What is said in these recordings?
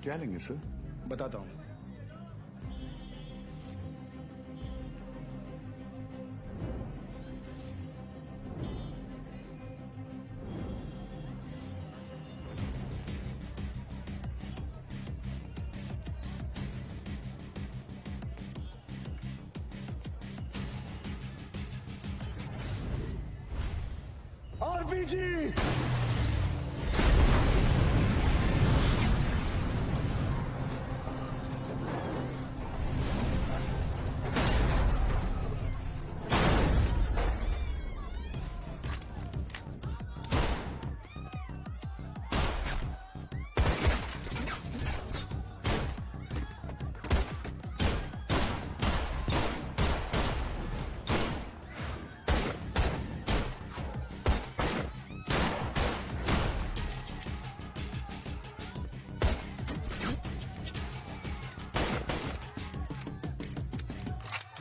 क्या लेंगे सर? बताता हूँ। आरपीजी।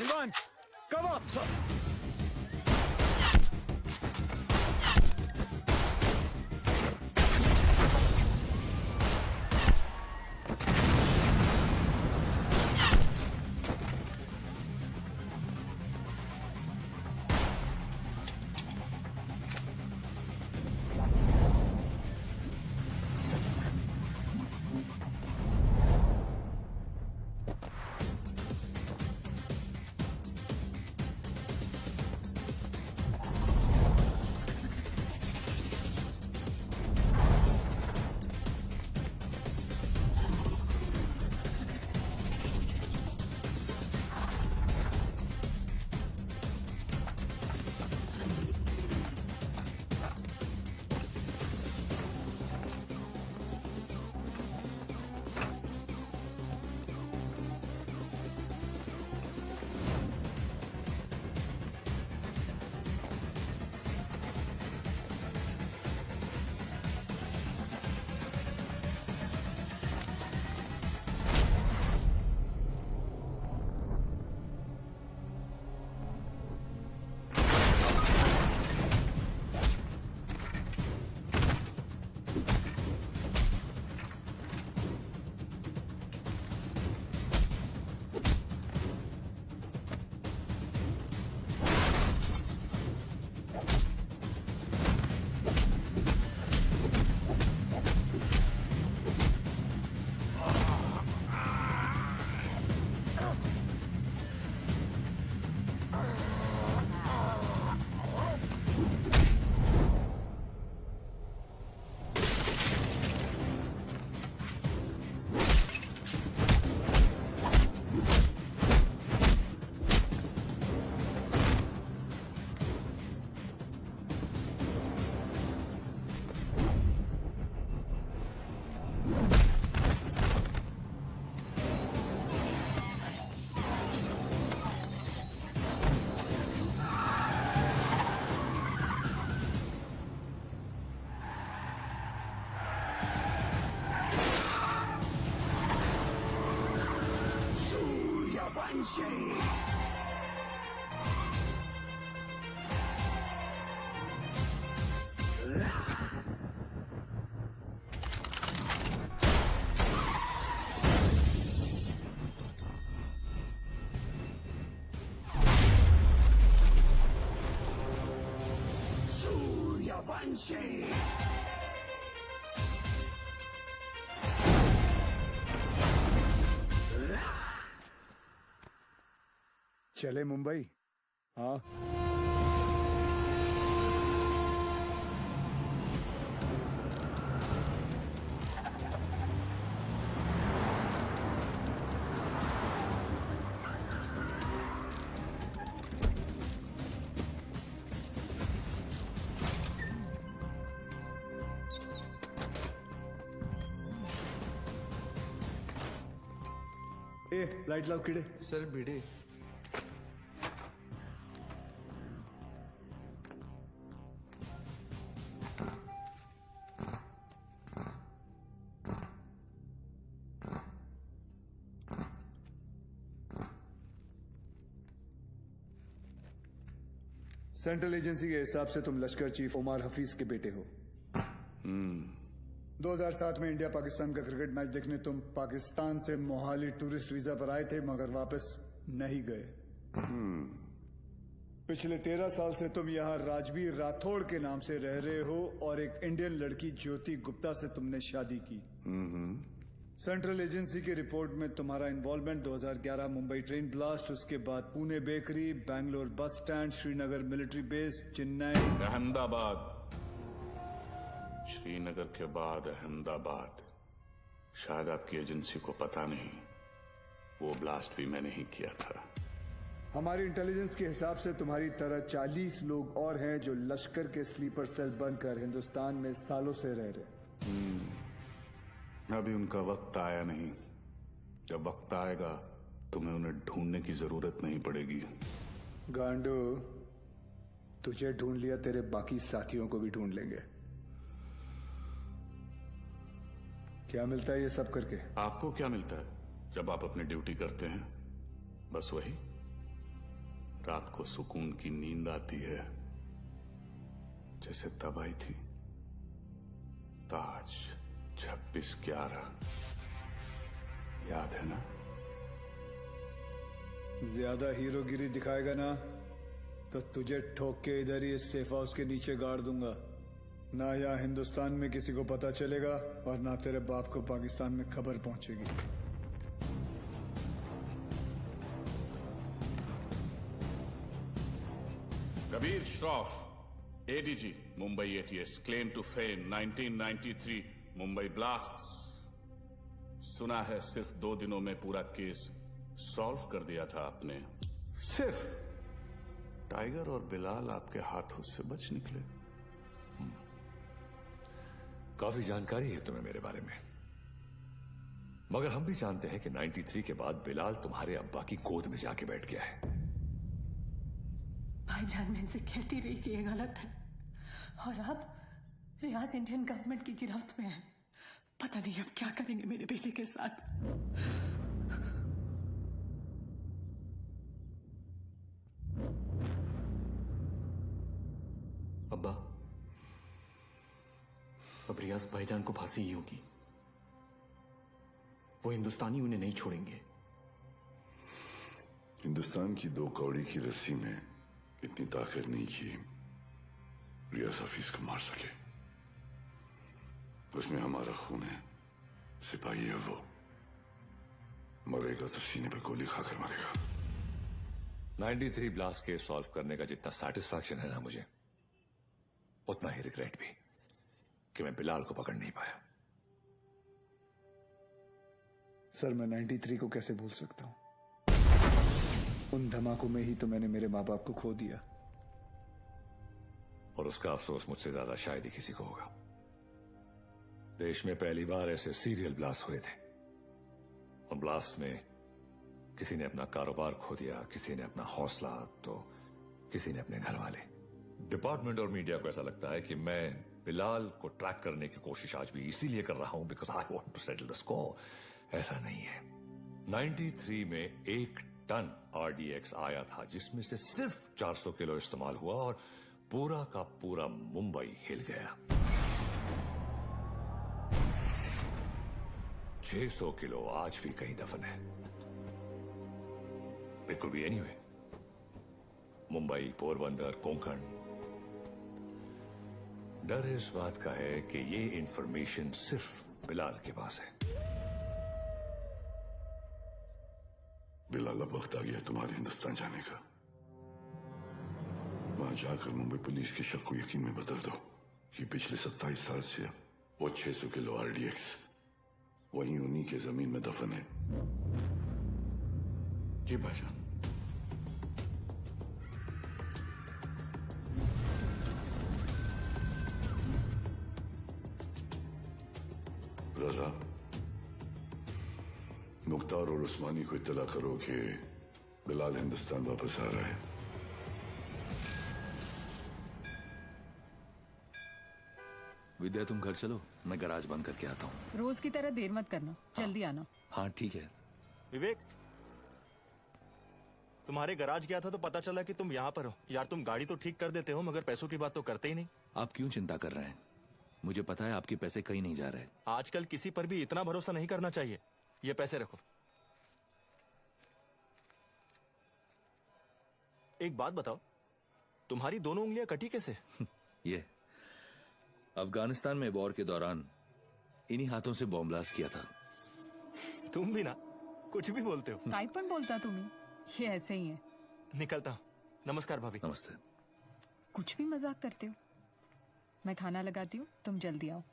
Divan, cover! चले मुंबई। हाँ, ए लाइट लाव किडे। सर भिडे। सेंट्रल एजेंसी के हिसाब से तुम लश्कर चीफ उमर हफीज के बेटे हो। 2007 में इंडिया पाकिस्तान का क्रिकेट मैच देखने तुम पाकिस्तान से मोहाली टूरिस्ट वीजा पर आए थे, मगर वापस नहीं गए। पिछले 13 साल से तुम यहाँ राजवीर राठौड़ के नाम से रह रहे हो और एक इंडियन लड़की ज्योति गुप्ता से तुमने शादी की। सेंट्रल एजेंसी की रिपोर्ट में तुम्हारा इन्वॉल्वमेंट 2011 मुंबई ट्रेन ब्लास्ट, उसके बाद Pune bakery, Bangalore bus stand, Srinagar military base, Chennai, Ahmedabad, Srinagar के बाद अहमदाबाद। शायद आपकी एजेंसी को पता नहीं, वो ब्लास्ट भी मैंने ही किया था। हमारी इंटेलिजेंस के हिसाब से तुम्हारी तरह 40 लोग और हैं जो लश्कर के स्लीपर सेल बनकर हिंदुस्तान में सालों से रह रहे। अभी उनका वक्त आया नहीं। जब वक्त आएगा तुम्हें उन्हें ढूंढने की जरूरत नहीं पड़ेगी। गांडू, तुझे ढूंढ लिया, तेरे बाकी साथियों को भी ढूंढ लेंगे। क्या मिलता है ये सब करके? आपको क्या मिलता है जब आप अपनी ड्यूटी करते हैं? बस वही, रात को सुकून की नींद आती है, जैसे तब आई थी। ताज 26/11 याद है ना? ज्यादा हीरोगिरी दिखाएगा ना तो तुझे ठोक के इधर ही इस सेफ हाउस के नीचे गाड़ दूंगा। ना यहाँ हिंदुस्तान में किसी को पता चलेगा और ना तेरे बाप को पाकिस्तान में खबर पहुंचेगी। Kabir Shroff, ADG, Mumbai ATS, claim to fame 1993 Mumbai blasts. सुना है सिर्फ 2 दिनों में पूरा केस सॉल्व कर दिया था आपने। सिर्फ टाइगर और बिलाल आपके हाथों से बच निकले। काफी जानकारी है तुम्हें मेरे बारे में, मगर हम भी जानते हैं कि 93 के बाद बिलाल तुम्हारे अब्बा की गोद में जाके बैठ गया है। भाईजान, मैं इनसे कहती रही कि ये गलत है, और अब रियाज इंडियन गवर्नमेंट की गिरफ्त में है। पता नहीं अब क्या करेंगे मेरे बेटे के साथ। अब्बा, अब रियाज भाईजान को फांसी ही होगी। वो हिंदुस्तानी उन्हें नहीं छोड़ेंगे। हिंदुस्तान की 2 कौड़ी की रस्सी में इतनी ताकत नहीं कि रियाज हफीज को मार सके। उसमें हमारा खून है, सिपाही है वो। मरेगा तो सीने पे गोली खाकर मरेगा। 93 ब्लास्ट केस सॉल्व करने का जितना सेटिस्फैक्शन है ना मुझे, उतना ही रिग्रेट भी कि मैं बिलाल को पकड़ नहीं पाया। सर, मैं 93 को कैसे भूल सकता हूं? उन धमाकों में ही तो मैंने मेरे माँ बाप को खो दिया। और उसका अफसोस मुझसे ज्यादा शायद ही किसी को होगा। देश में पहली बार ऐसे सीरियल ब्लास्ट हुए थे, और ब्लास्ट में किसी ने अपना कारोबार खो दिया, किसी ने अपना हौसला, तो किसी ने अपने घर वाले। डिपार्टमेंट और मीडिया को ऐसा लगता है कि मैं बिलाल को ट्रैक करने की कोशिश आज भी इसीलिए कर रहा हूं because I want to settle the score. ऐसा नहीं है। 93 में 1 टन RDX आया था, जिसमें से सिर्फ 400 किलो इस्तेमाल हुआ और पूरा का पूरा मुंबई हिल गया। 600 किलो आज भी कहीं दफन है। It could be anyway, Mumbai, Porbandar, Konkan. डर इस बात का है कि ये इंफॉर्मेशन सिर्फ बिलाल के पास है। बिलाल, अब वक्त आ गया तुम्हारे हिंदुस्तान जाने का। वहां जाकर मुंबई पुलिस के शक को यकीन में बदल दो कि पिछले 27 साल से वो 600 किलो RDX वहीं उन्हीं के जमीन में दफन है। जी भाईजान। रजा, मुख्तार और उस्मानी को इत्तला करो कि बिलाल हिंदुस्तान वापस आ रहा है। विद्या, तुम घर चलो, मैं गैराज बंद करके आता हूँ। रोज की तरह देर मत करना, जल्दी आना। हाँ ठीक है। विवेक, तुम्हारे गैराज गया था तो पता चला कि तुम यहाँ पर हो। यार, तुम गाड़ी तो ठीक कर देते हो मगर पैसों की बात तो करते ही नहीं। आप क्यों चिंता कर रहे हैं? मुझे पता है आपके पैसे कहीं नहीं जा रहे। आजकल किसी पर भी इतना भरोसा नहीं करना चाहिए। ये पैसे रखो। एक बात बताओ, तुम्हारी दोनों उंगलियां कटी कैसे? ये अफगानिस्तान में वॉर के दौरान इन्हीं हाथों से बॉम्ब ब्लास्ट किया था। तुम भी ना कुछ भी बोलते हो। काय पण बोलता तुम्ही, ये ऐसे ही है। निकलता हूं। नमस्कार भाभी। नमस्ते। कुछ भी मजाक करते हो। मैं खाना लगाती हूँ, तुम जल्दी आओ।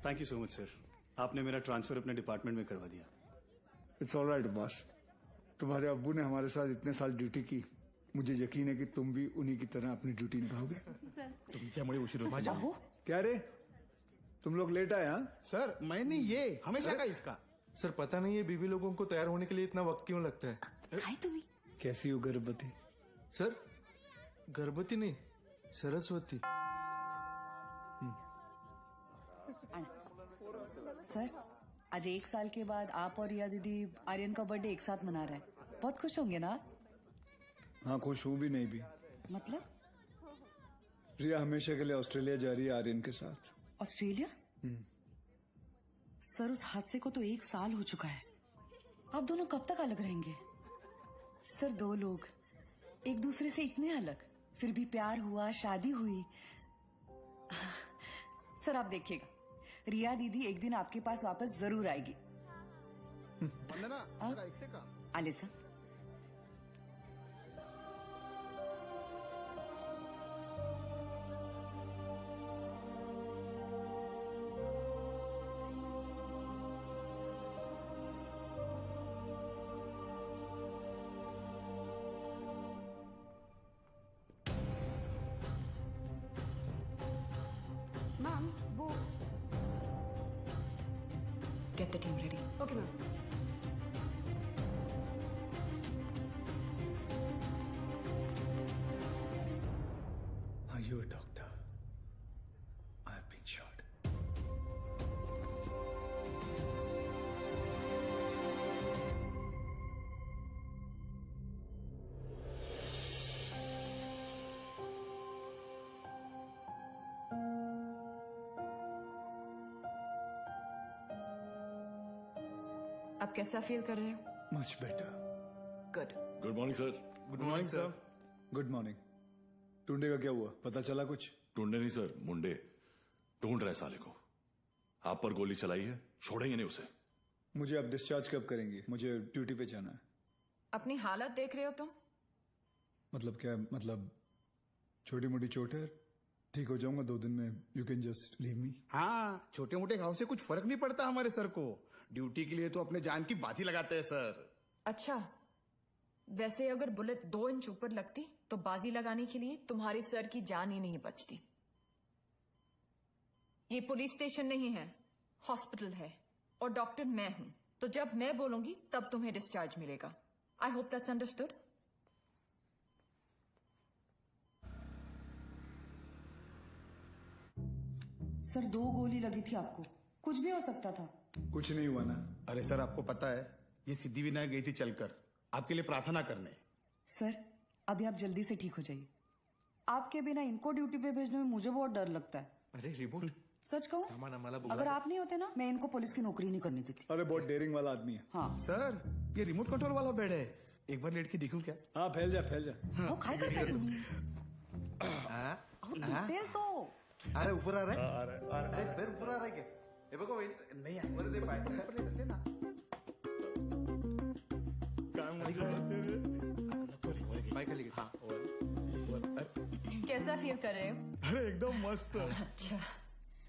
Thank you so much sir, आपने मेरा ट्रांसफर अपने डिपार्टमेंट में करवा दिया। It's all right boss. तुम्हारे अब्बू ने हमारे साथ इतने साल ड्यूटी की, मुझे यकीन है कि तुम भी उन्हीं की तरह अपनी ड्यूटी निभाओगे। तुमच्यामुळे उशीर होतो। क्या रे, तुम लोग लेट आए? हाँ सर मैंने ये हमेशा का इसका। सर पता नहीं ये बीबी लोगों को तैयार होने के लिए इतना वक्त क्यों लगता है? काय तुम्ही? कैसी हो गर्भवती? सर गर्भवती नहीं, सरस्वती। सर, आज 1 साल के बाद आप और रिया दीदी आर्यन का बर्थडे एक साथ मना रहे हैं। बहुत खुश होंगे ना? हाँ खुश हूँ भी नहीं भी। मतलब? रिया हमेशा के लिए ऑस्ट्रेलिया जा रही है आर्यन के साथ। ऑस्ट्रेलिया? सर उस हादसे को तो 1 साल हो चुका है। आप दोनों कब तक अलग रहेंगे? सर 2 लोग एक दूसरे से इतने अलग, फिर भी प्यार हुआ, शादी हुई। सर आप देखिएगा, रिया दीदी एक दिन आपके पास वापस जरूर आएगी। आले सर। मैम वो Get the team ready. Okay ma'am. Are you a doctor? I have been shot. आप कैसा फील कर रहे हो? Much better. Good. Good morning sir. Good morning sir. Good morning. टुंडे का क्या हुआ, पता चला कुछ? ढूंढे नहीं सर, मुंडे ढूंढ रहे साले को। आप पर गोली चलाई है, छोड़ेंगे नहीं उसे। मुझे अब डिस्चार्ज कब करेंगे? मुझे ड्यूटी पे जाना है। अपनी हालत देख रहे हो तुम? मतलब क्या? मतलब छोटी मोटी चोट है, ठीक हो जाऊंगा 2 दिन में। You can just leave me. हाँ, छोटे मोटे घाव से कुछ फर्क नहीं पड़ता हमारे सर को। ड्यूटी के लिए तो अपने जान की बाजी लगाते हैं सर। अच्छा, वैसे अगर बुलेट 2 इंच ऊपर लगती तो बाजी लगाने के लिए तुम्हारे सर की जान ही नहीं बचती। ये पुलिस स्टेशन नहीं है, हॉस्पिटल है, और डॉक्टर मैं हूं। तो जब मैं बोलूंगी तब तुम्हें डिस्चार्ज मिलेगा। I hope that's understood. Sir 2 गोली लगी थी आपको, कुछ भी हो सकता था। कुछ नहीं हुआ ना? अरे सर आपको पता है, ये सिद्धि विनायक गई थी चलकर आपके लिए प्रार्थना करने। सर अभी आप जल्दी से ठीक हो जाइए। आपके बिना इनको ड्यूटी पे भेजने में मुझे बहुत डर लगता है। अरे रिमोट सच कहूँ, अगर आप नहीं होते ना, मैं इनको पुलिस की नौकरी नहीं करनी देती। अरे बहुत डेयरिंग वाला आदमी है। हाँ सर ये रिमोट कंट्रोल वाला बेड है, एक बार लेट के देखूं क्या? हाँ फैल जा फैल जा। वो काय करताय तुम्ही? अहो, दुखेल तो। अरे ऊपर आ रहा है, अरे पैर ऊपर आ रहा है क्या? ये बघो नहीं आहे, वर दे पाय ना पाय खाली घे. हाँ कैसा फील कर रहे हो? अरे एकदम मस्त। अच्छा,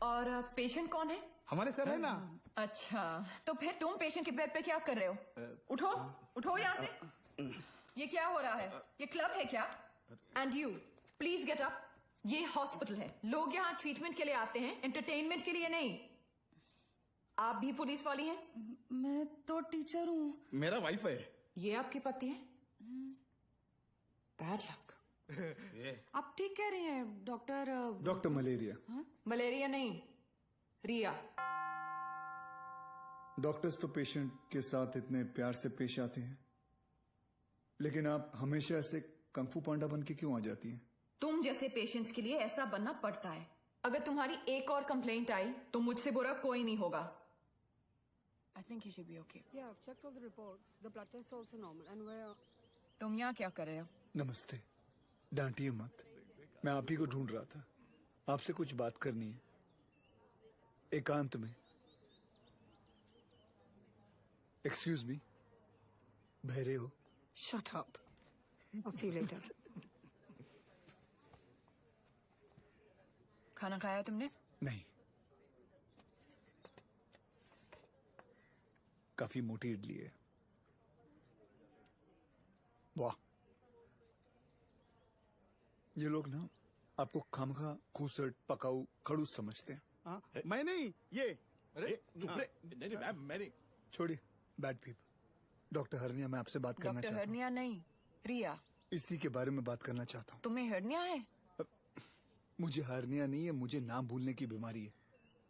और पेशेंट कौन है? हमारे सर है ना। अच्छा, तो फिर तुम पेशेंट के बेड पे क्या कर रहे हो? उठो, उठो यहाँ से। ये क्या हो रहा है? ये क्लब है क्या? And you please get up. ये हॉस्पिटल है, लोग यहाँ ट्रीटमेंट के लिए आते हैं, एंटरटेनमेंट के लिए नहीं। आप भी पुलिस वाली हैं? मैं तो टीचर हूँ। मेरा वाइफ है। ये आपके पति हैं? Bad luck. आप ठीक कह रहे हैं डॉक्टर। Doctor malaria. मलेरिया नहीं, रिया। डॉक्टर्स तो पेशेंट के साथ इतने प्यार से पेश आते हैं, लेकिन आप हमेशा ऐसे कंफू पांडा बन के क्यों आ जाती हैं? तुम जैसे पेशेंट्स के लिए ऐसा बनना पड़ता है। अगर तुम्हारी एक और कंप्लेंट आई तो मुझसे बुरा कोई नहीं होगा। I think he should be okay. Yeah, I've checked all the reports. The blood test is also normal. And we're... तुम यहाँ क्या कर रहे हो? नमस्ते, डांटिए मत। मैं आप ही को ढूंढ रहा था। आपसे कुछ बात करनी है, एकांत में। एक्सक्यूज मी, बहरे हो? Shut up. I'll see you later. खाना खाया तुमने? नहीं, काफी मोटी इडली है। वाह, ये लोग ना आपको खामखा खूसट पकाऊ खड़ूस समझते हैं। हाँ, मैं नहीं, ये। अरे नहीं, मैं नहीं। छोड़िए, बैड पीपल। डॉक्टर हरनिया, मैं आपसे बात करना डॉक्टर चाहता हूँ। हरनिया नहीं, रिया। इसी के बारे में बात करना चाहता हूँ। तुम्हें हरनिया है? मुझे हरनिया नहीं है, मुझे नाम भूलने की बीमारी है।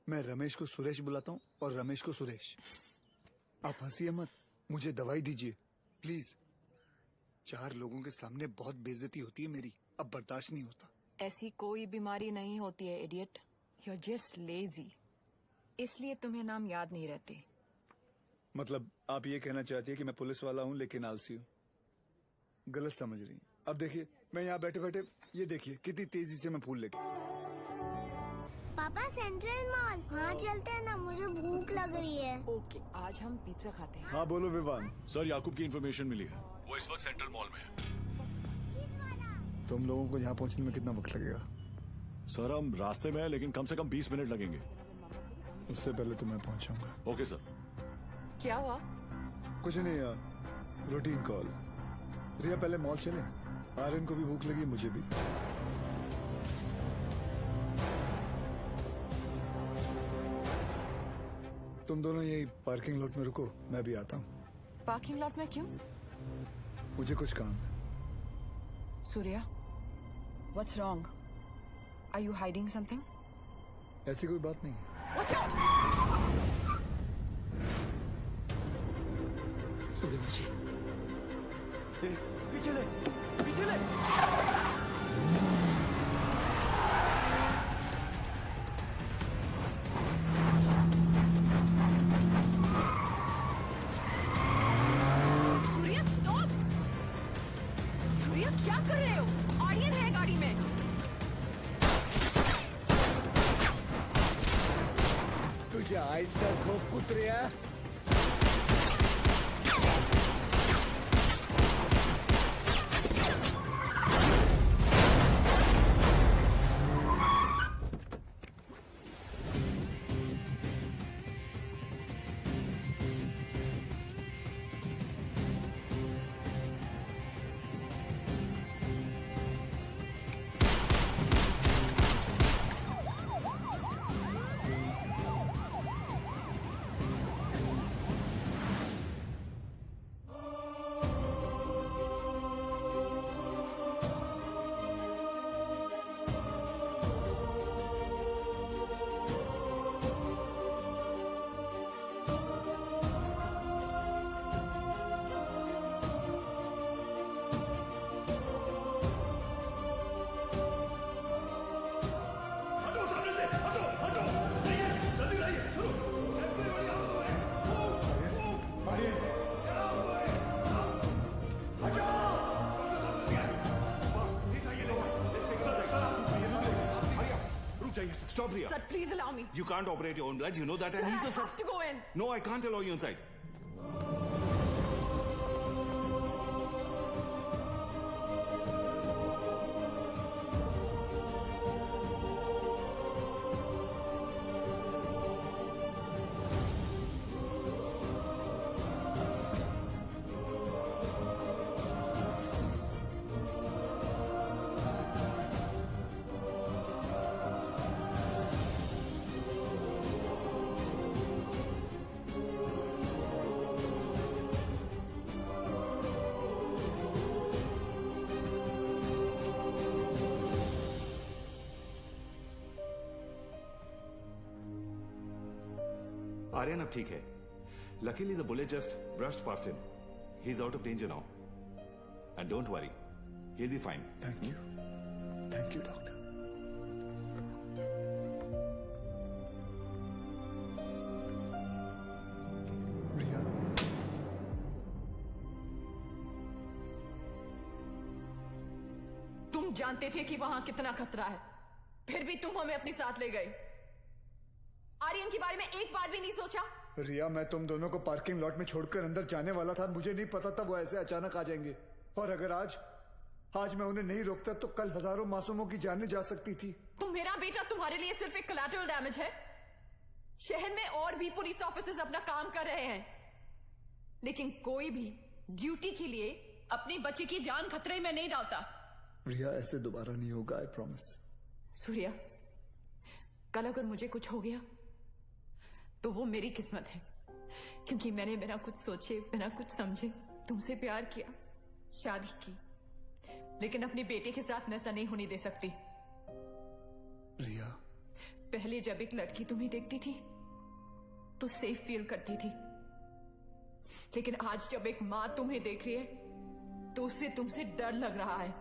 मैं रमेश को सुरेश बुलाता हूँ और रमेश को सुरेश। आप हंसिए मत, मुझे दवाई दीजिए प्लीज। 4 लोगों के सामने बहुत बेइज्जती होती है मेरी, अब बर्दाश्त नहीं होता। ऐसी कोई बीमारी नहीं होती है idiot, you are just lazy, इसलिए तुम्हें नाम याद नहीं रहते। मतलब आप ये कहना चाहती है कि मैं पुलिस वाला हूँ लेकिन आलसी हूँ? गलत समझ रही हैं। अब देखिए, मैं यहाँ बैठे बैठे ये देखिए कितनी तेजी से मैं फूल लेके। पापा सेंट्रल मॉल, हाँ चलते हैं ना, मुझे भूख लग रही है। ओके, आज हम पिज्जा खाते हैं। हाँ बोलो विवान। सर, याकूब की इन्फॉर्मेशन मिली है, वो इस वक्त सेंट्रल मॉल में है। तुम लोगों को यहाँ पहुँचने में कितना वक्त लगेगा? सर, हम रास्ते में हैं, लेकिन कम से कम 20 मिनट लगेंगे। उससे पहले तो मैं पहुँचाऊंगा। Okay sir. क्या हुआ? कुछ नहीं यार, रूटीन कॉल। रिया, पहले मॉल चले? आर्यन को भी भूख लगी, मुझे भी। तुम दोनों यही पार्किंग लॉट में रुको, मैं भी आता हूँ। पार्किंग लॉट में क्यों? मुझे कुछ काम है। Surya, what's wrong? Are you hiding something? ऐसी कोई बात नहीं है। Watch out! सूर्या जी, पीछे ले, पीछे ले। सूर्या स्टॉप! सूर्या क्या कर रहे हो? ऑडियन है गाड़ी में। तुझे आयचा खोप कुत्र्या। Stop, Riya. Sir, please allow me. You can't operate your own blood. You know that. Sir, And I he's the have to go in. No, I can't allow you inside. Aryan अब ठीक है. Luckily the bullet just brushed past him. He's out of danger now. And don't worry. He'll be fine. Thank you. Thank you, doctor. Riya. तुम जानते थे कि वहां कितना खतरा है, फिर भी तुम हमें अपने साथ ले गए. आर्यन के बारे में एक बार भी नहीं सोचा? रिया, मैं तुम दोनों को पार्किंग लॉट में छोड़कर अंदर जाने वाला था. मुझे नहीं पता था वो ऐसे अचानक आ जाएंगे. और अगर आज मैं उन्हें नहीं रोकता तो कल हजारों मासूमों की जानें जा सकती थी. तो मेरा बेटा तुम्हारे लिए सिर्फ एक कोलैटरल डैमेज है. शहर में और भी पुलिस ऑफिसर्स अपना काम कर रहे हैं, लेकिन कोई भी ड्यूटी के लिए अपने बच्चे की जान खतरे में नहीं डालता. रिया, ऐसे दोबारा नहीं होगा, आई प्रॉमिस. सूर्या, कल अगर मुझे कुछ हो गया तो वो मेरी किस्मत है, क्योंकि मैंने बिना कुछ सोचे, बिना कुछ समझे तुमसे प्यार किया, शादी की. लेकिन अपने बेटे के साथ मैं ऐसा नहीं होने दे सकती. रिया, पहले जब एक लड़की तुम्हें देखती थी तो सेफ फील करती थी, लेकिन आज जब एक माँ तुम्हें देख रही है तो उससे तुमसे डर लग रहा है.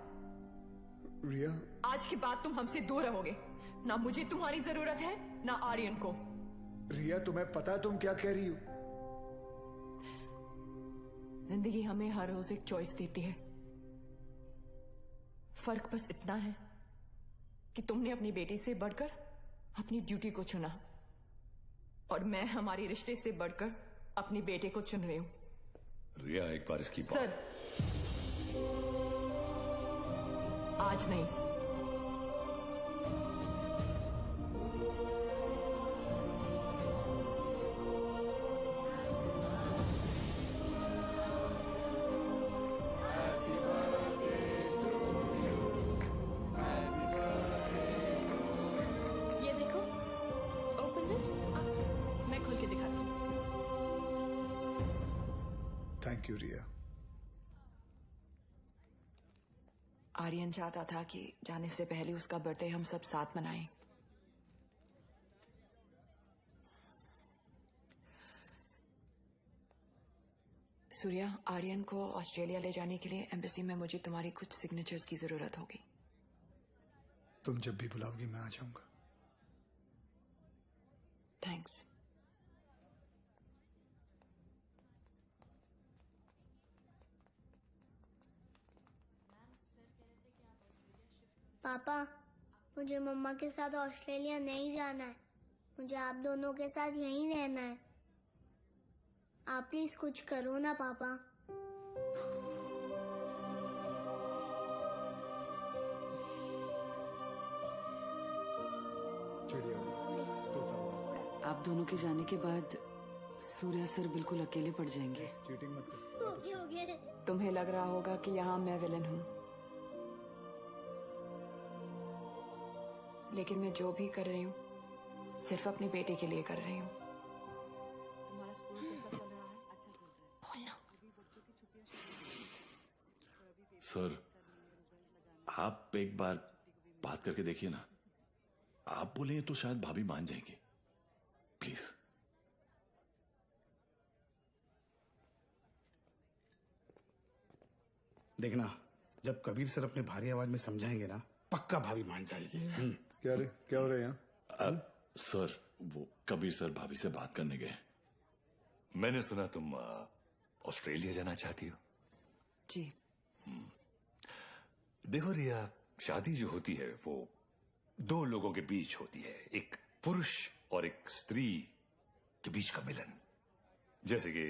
रिया, आज के बाद तुम हमसे दूर रहोगे. ना मुझे तुम्हारी जरूरत है, ना आर्यन को. रिया, तुम्हें पता है तुम क्या कह रही हो? जिंदगी हमें हर रोज एक चॉइस देती है. फर्क बस इतना है कि तुमने अपनी बेटी से बढ़कर अपनी ड्यूटी को चुना, और मैं हमारे रिश्ते से बढ़कर अपने बेटे को चुन रही हूं. रिया, एक बार इसकी बात. सर, आज नहीं. ये देखो, ओपन दिस. मैं खोल के दिखाती हूँ. थैंक यू रिया. आर्यन चाहता था कि जाने से पहले उसका बर्थडे हम सब साथ मनाएं. सूर्या, आर्यन को ऑस्ट्रेलिया ले जाने के लिए एम्बेसी में मुझे तुम्हारी कुछ सिग्नेचर्स की जरूरत होगी. तुम जब भी बुलाओगी मैं आ जाऊंगा. थैंक्स. पापा, मुझे मम्मा के साथ ऑस्ट्रेलिया नहीं जाना है. मुझे आप दोनों के साथ यहीं रहना है. आप प्लीज कुछ करो ना पापा. आप दोनों के जाने के बाद सूर्या सर बिल्कुल अकेले पड़ जाएंगे. चीटिंग मत कर. तुम्हें लग रहा होगा कि यहाँ मैं विलन हूँ, लेकिन मैं जो भी कर रही हूँ सिर्फ अपने बेटे के लिए कर रही हूँ. तुम्हारा स्कूल कैसा चल रहा है? अच्छा चल रहा है. बोलना. सर, आप एक बार बात करके देखिए ना. आप बोलेंगे तो शायद भाभी मान जाएंगे. प्लीज. देखना, जब कबीर सर अपने भारी आवाज में समझाएंगे ना, पक्का भाभी मान जाएगी. क्या रे, क्या हो रहा है यहाँ? सर, वो कबीर सर भाभी से बात करने गए. मैंने सुना तुम ऑस्ट्रेलिया जाना चाहती हो. जी. देखो रिया, शादी जो होती है वो दो लोगों के बीच होती है. एक पुरुष और एक स्त्री के बीच का मिलन. जैसे कि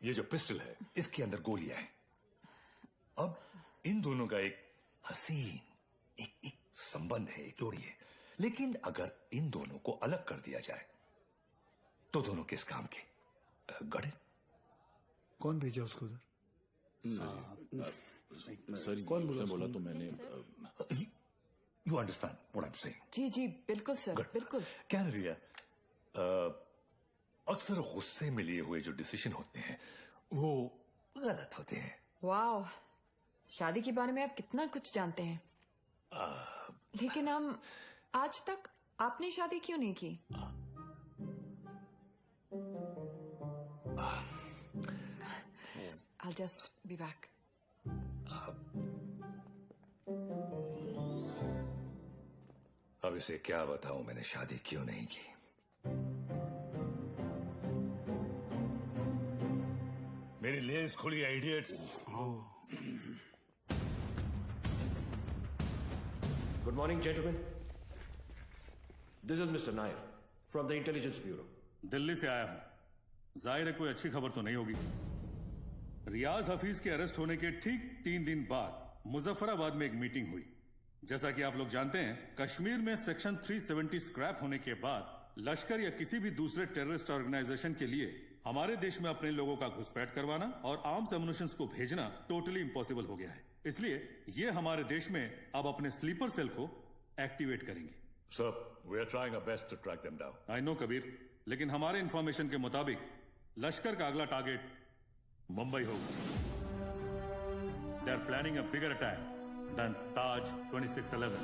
ये जो पिस्टल है, इसके अंदर गोलियां हैं. अब इन दोनों का एक हसीन एक संबंध है, एक जोड़ी है. लेकिन अगर इन दोनों को अलग कर दिया जाए तो दोनों किस काम के? गड़े. कौन भेजा उसको उधर? सर, कौन बोला तो मैंने. You understand what I am saying? जी जी बिल्कुल सर, बिल्कुल. क्या रिया, अक्सर गुस्से में लिए हुए जो डिसीजन होते हैं वो गलत होते हैं. वाह, शादी के बारे में आप कितना कुछ जानते हैं. लेकिन हम आज तक आपने शादी क्यों नहीं की? just be back. अब इसे क्या बताऊं मैंने शादी क्यों नहीं की। मेरी लेंस खुली है idiots. Good morning, gentlemen. This is Mr. Nair from the Intelligence Bureau. Delhi से आया हूं। जाहिर है कोई अच्छी खबर तो नहीं होगी। रियाज हफीज के अरेस्ट होने के ठीक 3 दिन बाद मुजफ्फराबाद में एक मीटिंग हुई। जैसा कि आप लोग जानते हैं, कश्मीर में सेक्शन 370 स्क्रैप होने के बाद लश्कर या किसी भी दूसरे टेररिस्ट ऑर्गेनाइजेशन के लिए हमारे देश में अपने लोगों का घुसपैठ करवाना और आर्म्स एमुनिशन को भेजना टोटली इम्पॉसिबल हो गया है। इसलिए ये हमारे देश में अब अपने स्लीपर सेल को एक्टिवेट करेंगे। Sir, we are trying our best to track them down. I know Kabir, लेकिन हमारे इंफॉर्मेशन के मुताबिक लश्कर का अगला टारगेट मुंबई होगा। They are planning a bigger attack than Taj 2611।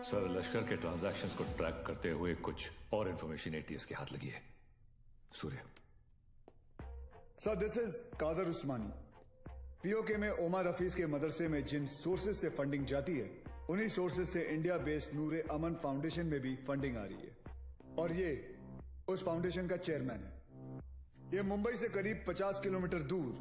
Sir, Lashkar के ट्रांजैक्शंस को ट्रैक करते हुए कुछ और इंफॉर्मेशन एटीएस के हाथ लगी है। Surya. Sir, this is Kadar Usmani. POK में ओमर हफीज के मदरसे में जिन सोर्सेज से फंडिंग जाती है, उन्हीं सोर्सेज से इंडिया बेस्ड नूरे अमन फाउंडेशन में भी फंडिंग आ रही है और ये उस फाउंडेशन का चेयरमैन है। ये मुंबई से करीब 50 किलोमीटर दूर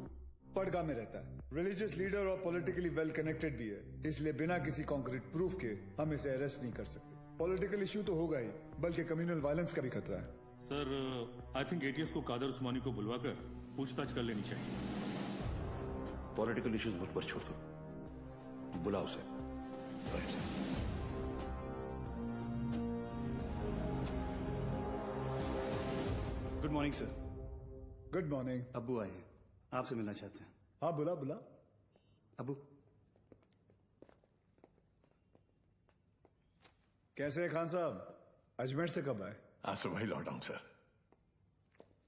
पडगा में रहता है। रिलीजियस लीडर और पॉलिटिकली वेल कनेक्टेड भी है, इसलिए बिना किसी कॉन्क्रीट प्रूफ के हम इसे अरेस्ट नहीं कर सकते। पॉलिटिकल इश्यू तो होगा ही, बल्कि कम्युनल वायलेंस का भी खतरा है। सर, आई थिंक एटीएस को कादर उस्मानी को बुलवाकर पूछताछ कर लेनी चाहिए। पॉलिटिकल इश्यूज मुझ पर छोड़ दो, बुलाओ उसे। Good morning sir. Good morning. अब्बू आए हैं, आपसे मिलना चाहते हैं। हाँ, बुला बुला। अब्बू कैसे हैं खान साहब? अजमेर से कब आए? आज सुबह ही लौटा हूं सर।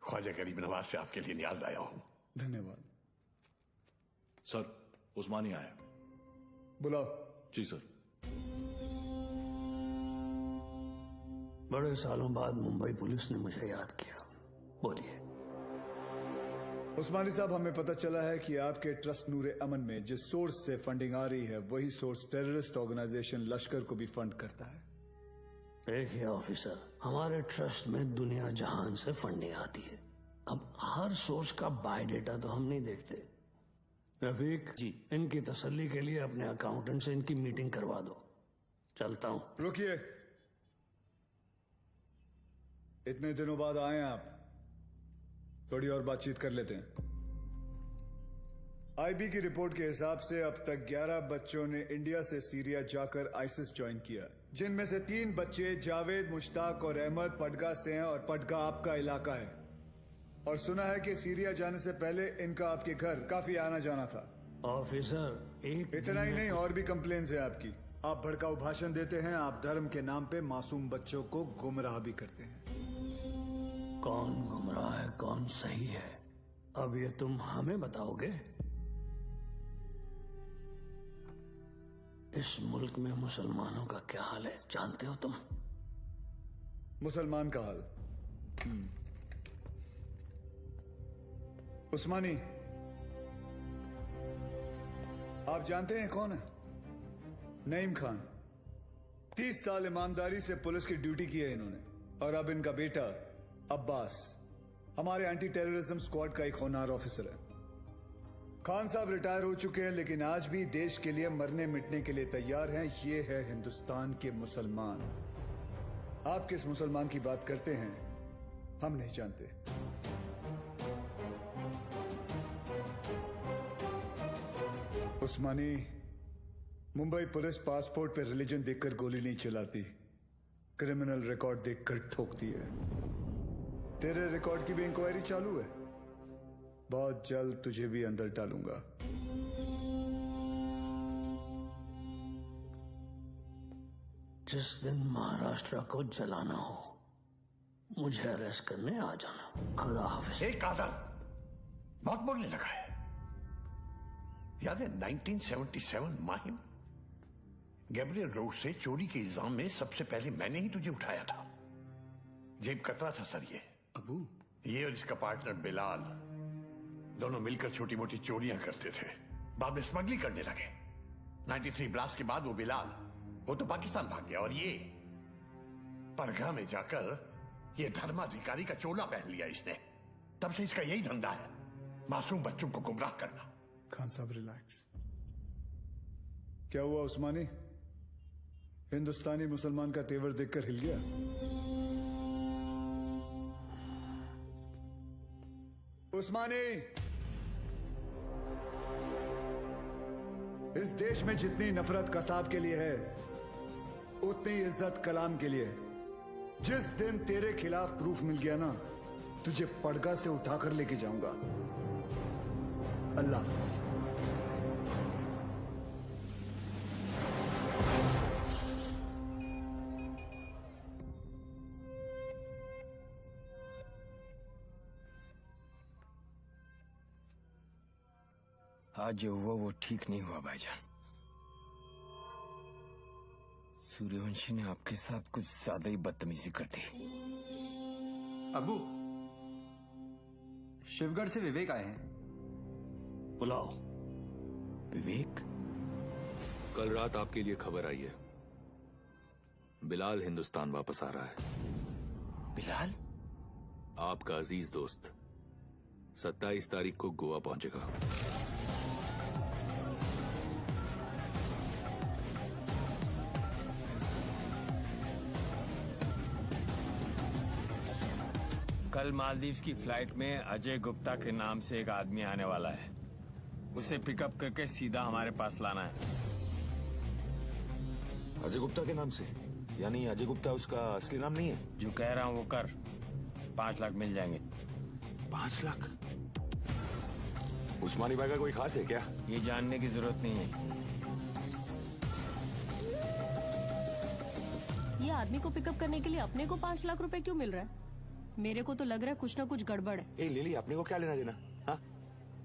ख्वाजा गरीब नवाज से आपके लिए न्याज लाया हूं। धन्यवाद। सर, उस्मानी आया। बुलाओ। जी सर। बड़े सालों बाद मुंबई पुलिस ने मुझे याद किया। बोलिए। उस्मानी साहब, हमें पता चला है कि आपके ट्रस्ट नूरे अमन में जिस सोर्स से फंडिंग आ रही है, वही सोर्स टेररिस्ट ऑर्गेनाइजेशन लश्कर को भी फंड करता है। देखिए ऑफिसर, हमारे ट्रस्ट में दुनिया जहान से फंडिंग आती है। अब हर सोर्स का बायोडेटा तो हम नहीं देखते। रफीक जी, इनकी तसल्ली के लिए अपने अकाउंटेंट से इनकी मीटिंग करवा दो। चलता हूं। रुकिए, इतने दिनों बाद आए हैं आप, थोड़ी और बातचीत कर लेते हैं। आईबी की रिपोर्ट के हिसाब से अब तक 11 बच्चों ने इंडिया से सीरिया जाकर आईसिस ज्वाइन किया, जिनमें से 3 बच्चे जावेद, मुश्ताक और अहमद पडगा से हैं और पडगा आपका इलाका है। और सुना है कि सीरिया जाने से पहले इनका आपके घर काफी आना जाना था। ऑफिसर, इतना ही नहीं, और भी कंप्लेन्स है आपकी। आप भड़काऊ भाषण देते हैं, आप धर्म के नाम पे मासूम बच्चों को गुमराह भी करते हैं। कौन गुमराह है, कौन सही है, अब ये तुम हमें बताओगे? इस मुल्क में मुसलमानों का क्या हाल है जानते हो तुम? मुसलमान का हाल? उस्मानी, आप जानते हैं कौन है? नईम खान। 30 साल ईमानदारी से पुलिस की ड्यूटी की है इन्होंने, और अब इनका बेटा अब्बास हमारे एंटी टेररिज्म स्क्वाड का एक होनहार ऑफिसर है। खान साहब रिटायर हो चुके हैं, लेकिन आज भी देश के लिए मरने मिटने के लिए तैयार हैं। ये है हिंदुस्तान के मुसलमान। आप किस मुसलमान की बात करते हैं हम नहीं जानते। उस्मानी, मुंबई पुलिस पासपोर्ट पे रिलीजन देखकर गोली नहीं चलाती, क्रिमिनल रिकॉर्ड देखकर ठोकती है। तेरे रिकॉर्ड की भी इंक्वायरी चालू है, बहुत जल्द तुझे भी अंदर डालूंगा। जिस दिन महाराष्ट्र को जलाना हो, मुझे अरेस्ट करने आ जाना। खुदा हाफिज। एक कादर बहुत बोलने लगा है। याद है 1977 माहिम, गैब्रियल रोड से चोरी के इल्जाम में सबसे पहले मैंने ही तुझे उठाया था। जेब कतरा था सर ये। अबू, ये और इसका पार्टनर बिलाल दोनों मिलकर छोटी मोटी चोरियां करते थे, बाद में स्मगलिंग करने लगे। 93 ब्लास्ट के बाद वो बिलाल वो तो पाकिस्तान भाग गया और ये परगा में जाकर ये धर्माधिकारी का चोला पहन लिया इसने। तब से इसका यही धंधा है, मासूम बच्चों को गुमराह करना। खान साहब रिलैक्स। क्या हुआ उस्मानी? हिंदुस्तानी मुसलमान का तेवर देखकर हिल गया? उस्मानी, इस देश में जितनी नफरत कसाब के लिए है उतनी इज्जत कलाम के लिए। जिस दिन तेरे खिलाफ प्रूफ मिल गया ना, तुझे पड़गा से उठाकर लेके जाऊंगा। अल्लाह हाफिज। आज जो हुआ वो ठीक नहीं हुआ भाईजान। सूर्यवंशी ने आपके साथ कुछ ज्यादा ही बदतमीजी कर दी। अब्बू, शिवगढ़ से विवेक आए हैं। बुलाओ। विवेक? कल रात आपके लिए खबर आई है, बिलाल हिंदुस्तान वापस आ रहा है। बिलाल? आपका अजीज दोस्त 27 तारीख को गोवा पहुंचेगा। कल मालदीव्स की फ्लाइट में अजय गुप्ता के नाम से एक आदमी आने वाला है। उसे पिकअप करके सीधा हमारे पास लाना है। अजय गुप्ता के नाम से? यानी अजय गुप्ता उसका असली नाम नहीं है? जो कह रहा हूँ वो कर। 5 लाख मिल जाएंगे। 5 लाख? उस्मानी भाई का कोई खास है क्या? ये जानने की जरूरत नहीं है। ये आदमी को पिकअप करने के लिए अपने को 5 लाख रुपए क्यों मिल रहा है? मेरे को तो लग रहा है कुछ ना कुछ गड़बड़ है। ए लिली, अपने को क्या लेना देना? हाँ,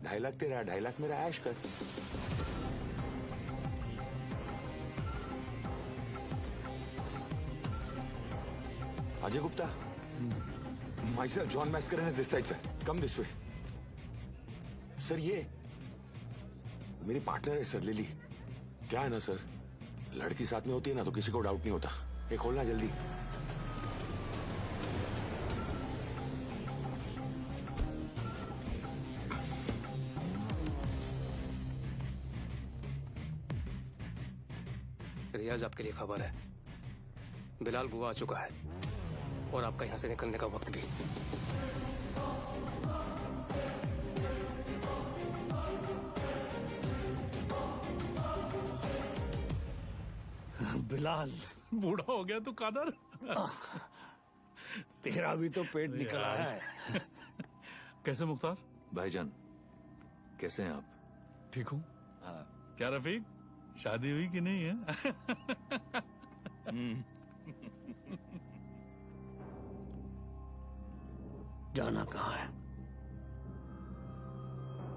2.5 लाख तेरा, 2.5 लाख मेरा, ऐश कर। Ajay Gupta, myself John Mascarenhas is this side, sir. Come this way. Sir ये मेरी पार्टनर है सर, लिली। क्या है ना सर, लड़की साथ में होती है ना तो किसी को डाउट नहीं होता। ये खोलना जल्दी। रियाज, आपके लिए खबर है, बिलाल गोवा आ चुका है और आपका यहां से निकलने का वक्त भी। बिलाल बूढ़ा हो गया तू कादर। तेरा भी तो पेट निकला है। कैसे मुख्तार भाईजान, कैसे हैं आप? ठीक हूँ। क्या रफीक, शादी हुई कि नहीं है? जाना कहाँ है?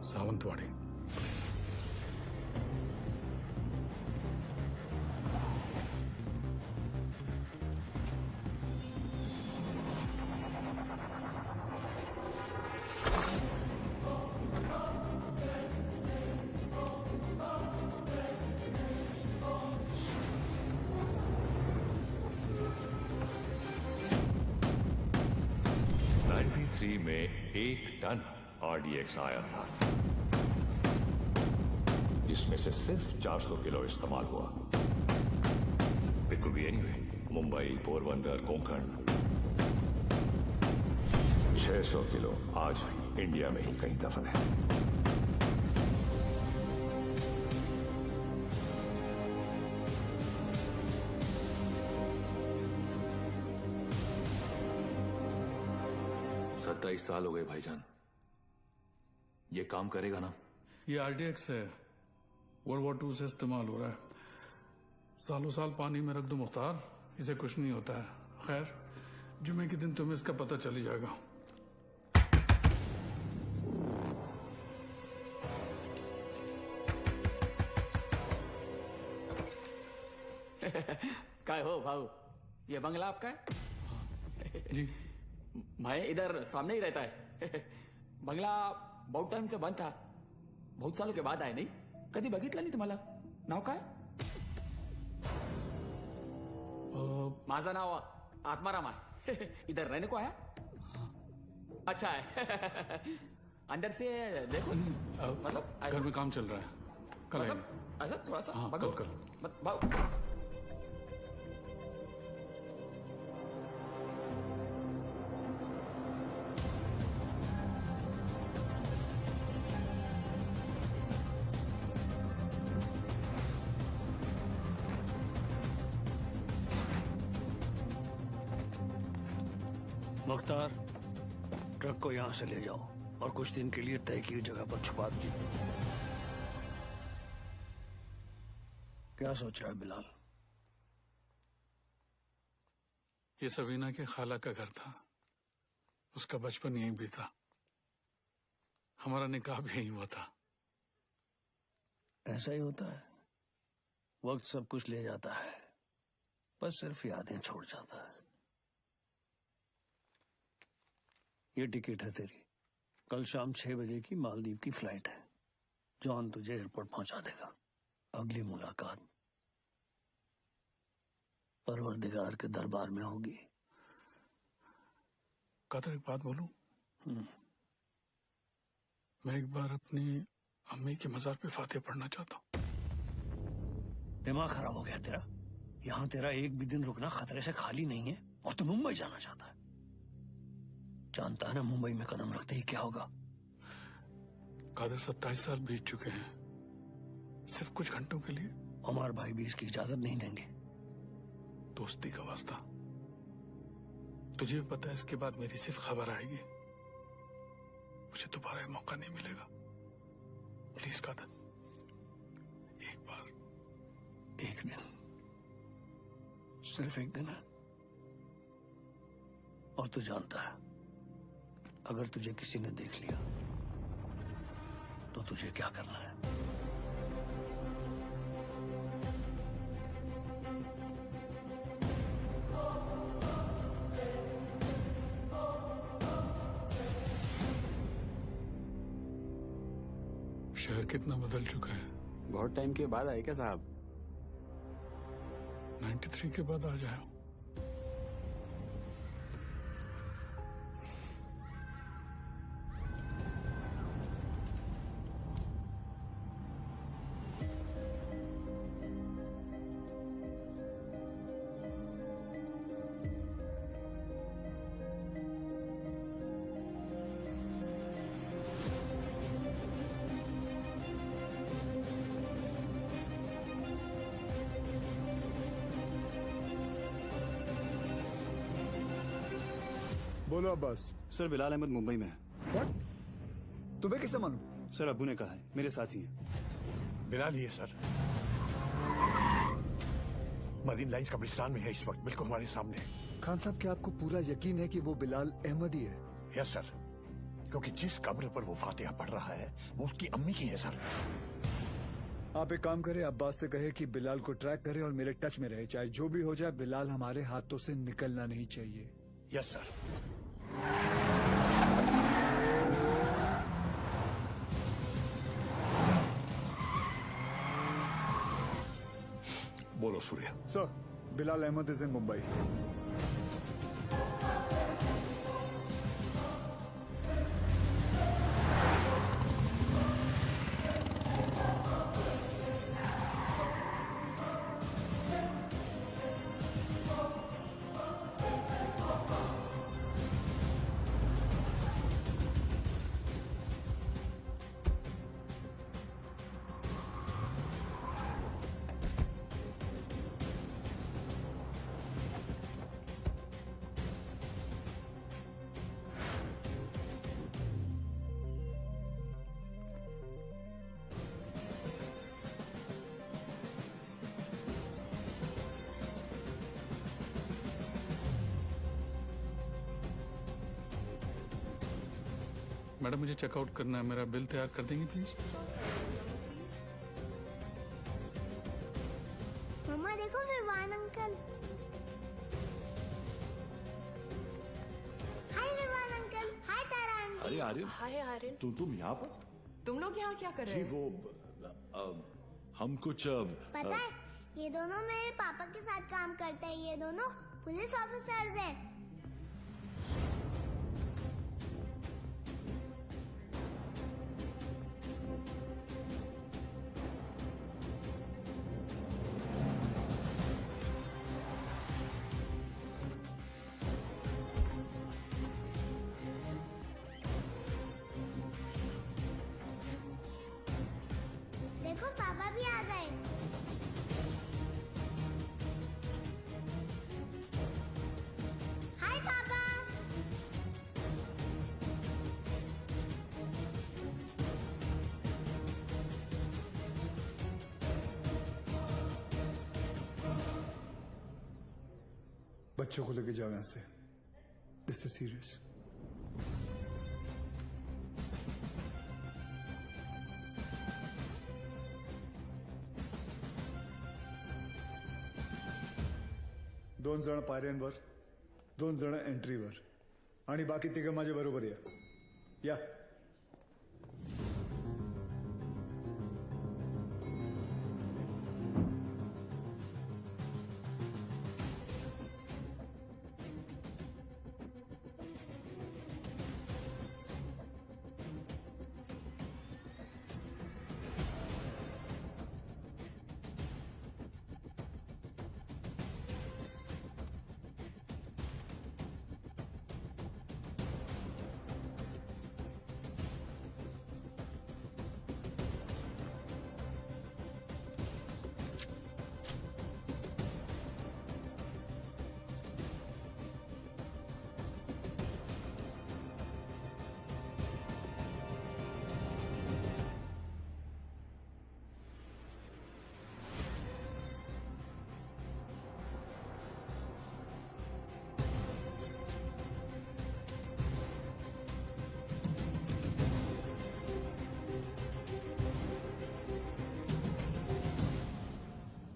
सावंतवाड़ी। में 1 टन RDX आया था, जिसमें से सिर्फ 400 किलो इस्तेमाल हुआ। It could be anyway, Mumbai, Porbandar, Konkan. 600 kilo आज इंडिया में ही कहीं दफन है। तेईस साल हो गए भाईजान, ये काम करेगा ना? ये RDX है, World War II से इस्तेमाल हो रहा है। सालों साल पानी में रख दो मुख्तार, इसे कुछ नहीं होता है। खैर, जुमे के दिन तुम्हें इसका पता चल ही जाएगा। काय हो भाऊ, ये बंगला आपका है? जी। मैं इधर सामने ही रहता है। बंगला बहुत टाइम से बंद था. बहुत सालों के बाद आहे नाही. कधी बघितलं नाही तुम्हाला. नाव काय? माझं नाव आत्माराम आहे. इधर रहने को आया? अच्छा है. अंदर से देखो. मतलब घर में काम चल रहा है. कल आएंगे. ऐसा थोड़ा सा. हाँ, भागो. कल. मुख्तार, ट्रक को यहां से ले जाओ और कुछ दिन के लिए तय की जगह पर छुपा दीजिए. क्या सोच रहा है बिलाल? ये सबीना के खाला का घर था. उसका बचपन यहीं बीता. हमारा निकाह भी यहीं हुआ था. ऐसा ही होता है. वक्त सब कुछ ले जाता है, बस सिर्फ यादें छोड़ जाता है. ये टिकट है तेरी. कल शाम 6 बजे की मालदीव की फ्लाइट है. जॉन तुझे एयरपोर्ट पहुंचा देगा. अगली मुलाकात परवरदिगार के दरबार में होगी. कादर, एक बात बोलूं? मैं एक बार अपनी अम्मी की मजार पे फातिहा पढ़ना चाहता हूँ. दिमाग खराब हो गया तेरा. यहाँ तेरा एक भी दिन रुकना खतरे से खाली नहीं है और तू मुंबई जाना चाहता है. जानता है ना मुंबई में कदम रखते ही क्या होगा. कादर, 27 साल बीत चुके हैं. सिर्फ कुछ घंटों के लिए. उमर भाई भी इसकी इजाजत नहीं देंगे. दोस्ती का वास्ता. तुझे भी पता है इसके बाद मेरी सिर्फ खबर आएगी. मुझे दोबारा मौका नहीं मिलेगा. प्लीज कादर, एक बार. एक दिन, सिर्फ एक दिन है. और तू जानता है, अगर तुझे किसी ने देख लिया तो तुझे क्या करना है. शहर कितना बदल चुका है. बहुत टाइम के बाद आए क्या साहब? 93 के बाद आ जाओ. बोलो अब्बास. सर, बिलाल अहमद मुंबई में है. What? तुम्हें कैसे मालूम? सर, अब्बू ने कहा है. मेरे साथ ही हैं. बिलाल ही है सर. मरीन लाइंस कब्रिस्तान में है इस वक्त, बिल्कुल हमारे सामने. खान साहब, क्या आपको पूरा यकीन है कि वो बिलाल अहमद ही है? यस सर, क्योंकि जिस कब्र पर वो फातिहा पढ़ रहा है वो उसकी अम्मी की है सर. आप एक काम करें, अब्बास से कहे कि बिलाल को ट्रैक करे और मेरे टच में रहे. चाहे जो भी हो जाए, बिलाल हमारे हाथों से निकलना नहीं चाहिए. Yes sir. बोलो Surya. Sir, Bilal Ahmed is in Mumbai. Madam, मुझे चेकआउट करना है. मेरा बिल तैयार कर देंगे प्लीज? मम्मा देखो, विवान अंकल. हाय विवान अंकल. हाय तारा आंटी. अरे आर्यन, हाय आर्यन, तुम यहाँ पर? तुम लोग यहाँ क्या कर रहे जी हो? वो हम कुछ पता है ये दोनों मेरे पापा के साथ काम करते हैं। ये दोनों पुलिस ऑफिसर्स हैं। देखो पापा भी आ गए। हाय पापा। बच्चों को लेके जाओ यहाँ से। This is serious. दोन जण पायऱ्यांवर, दोन जण एंट्रीवर आणि बाकी तिघं माझ्या बरोबर या।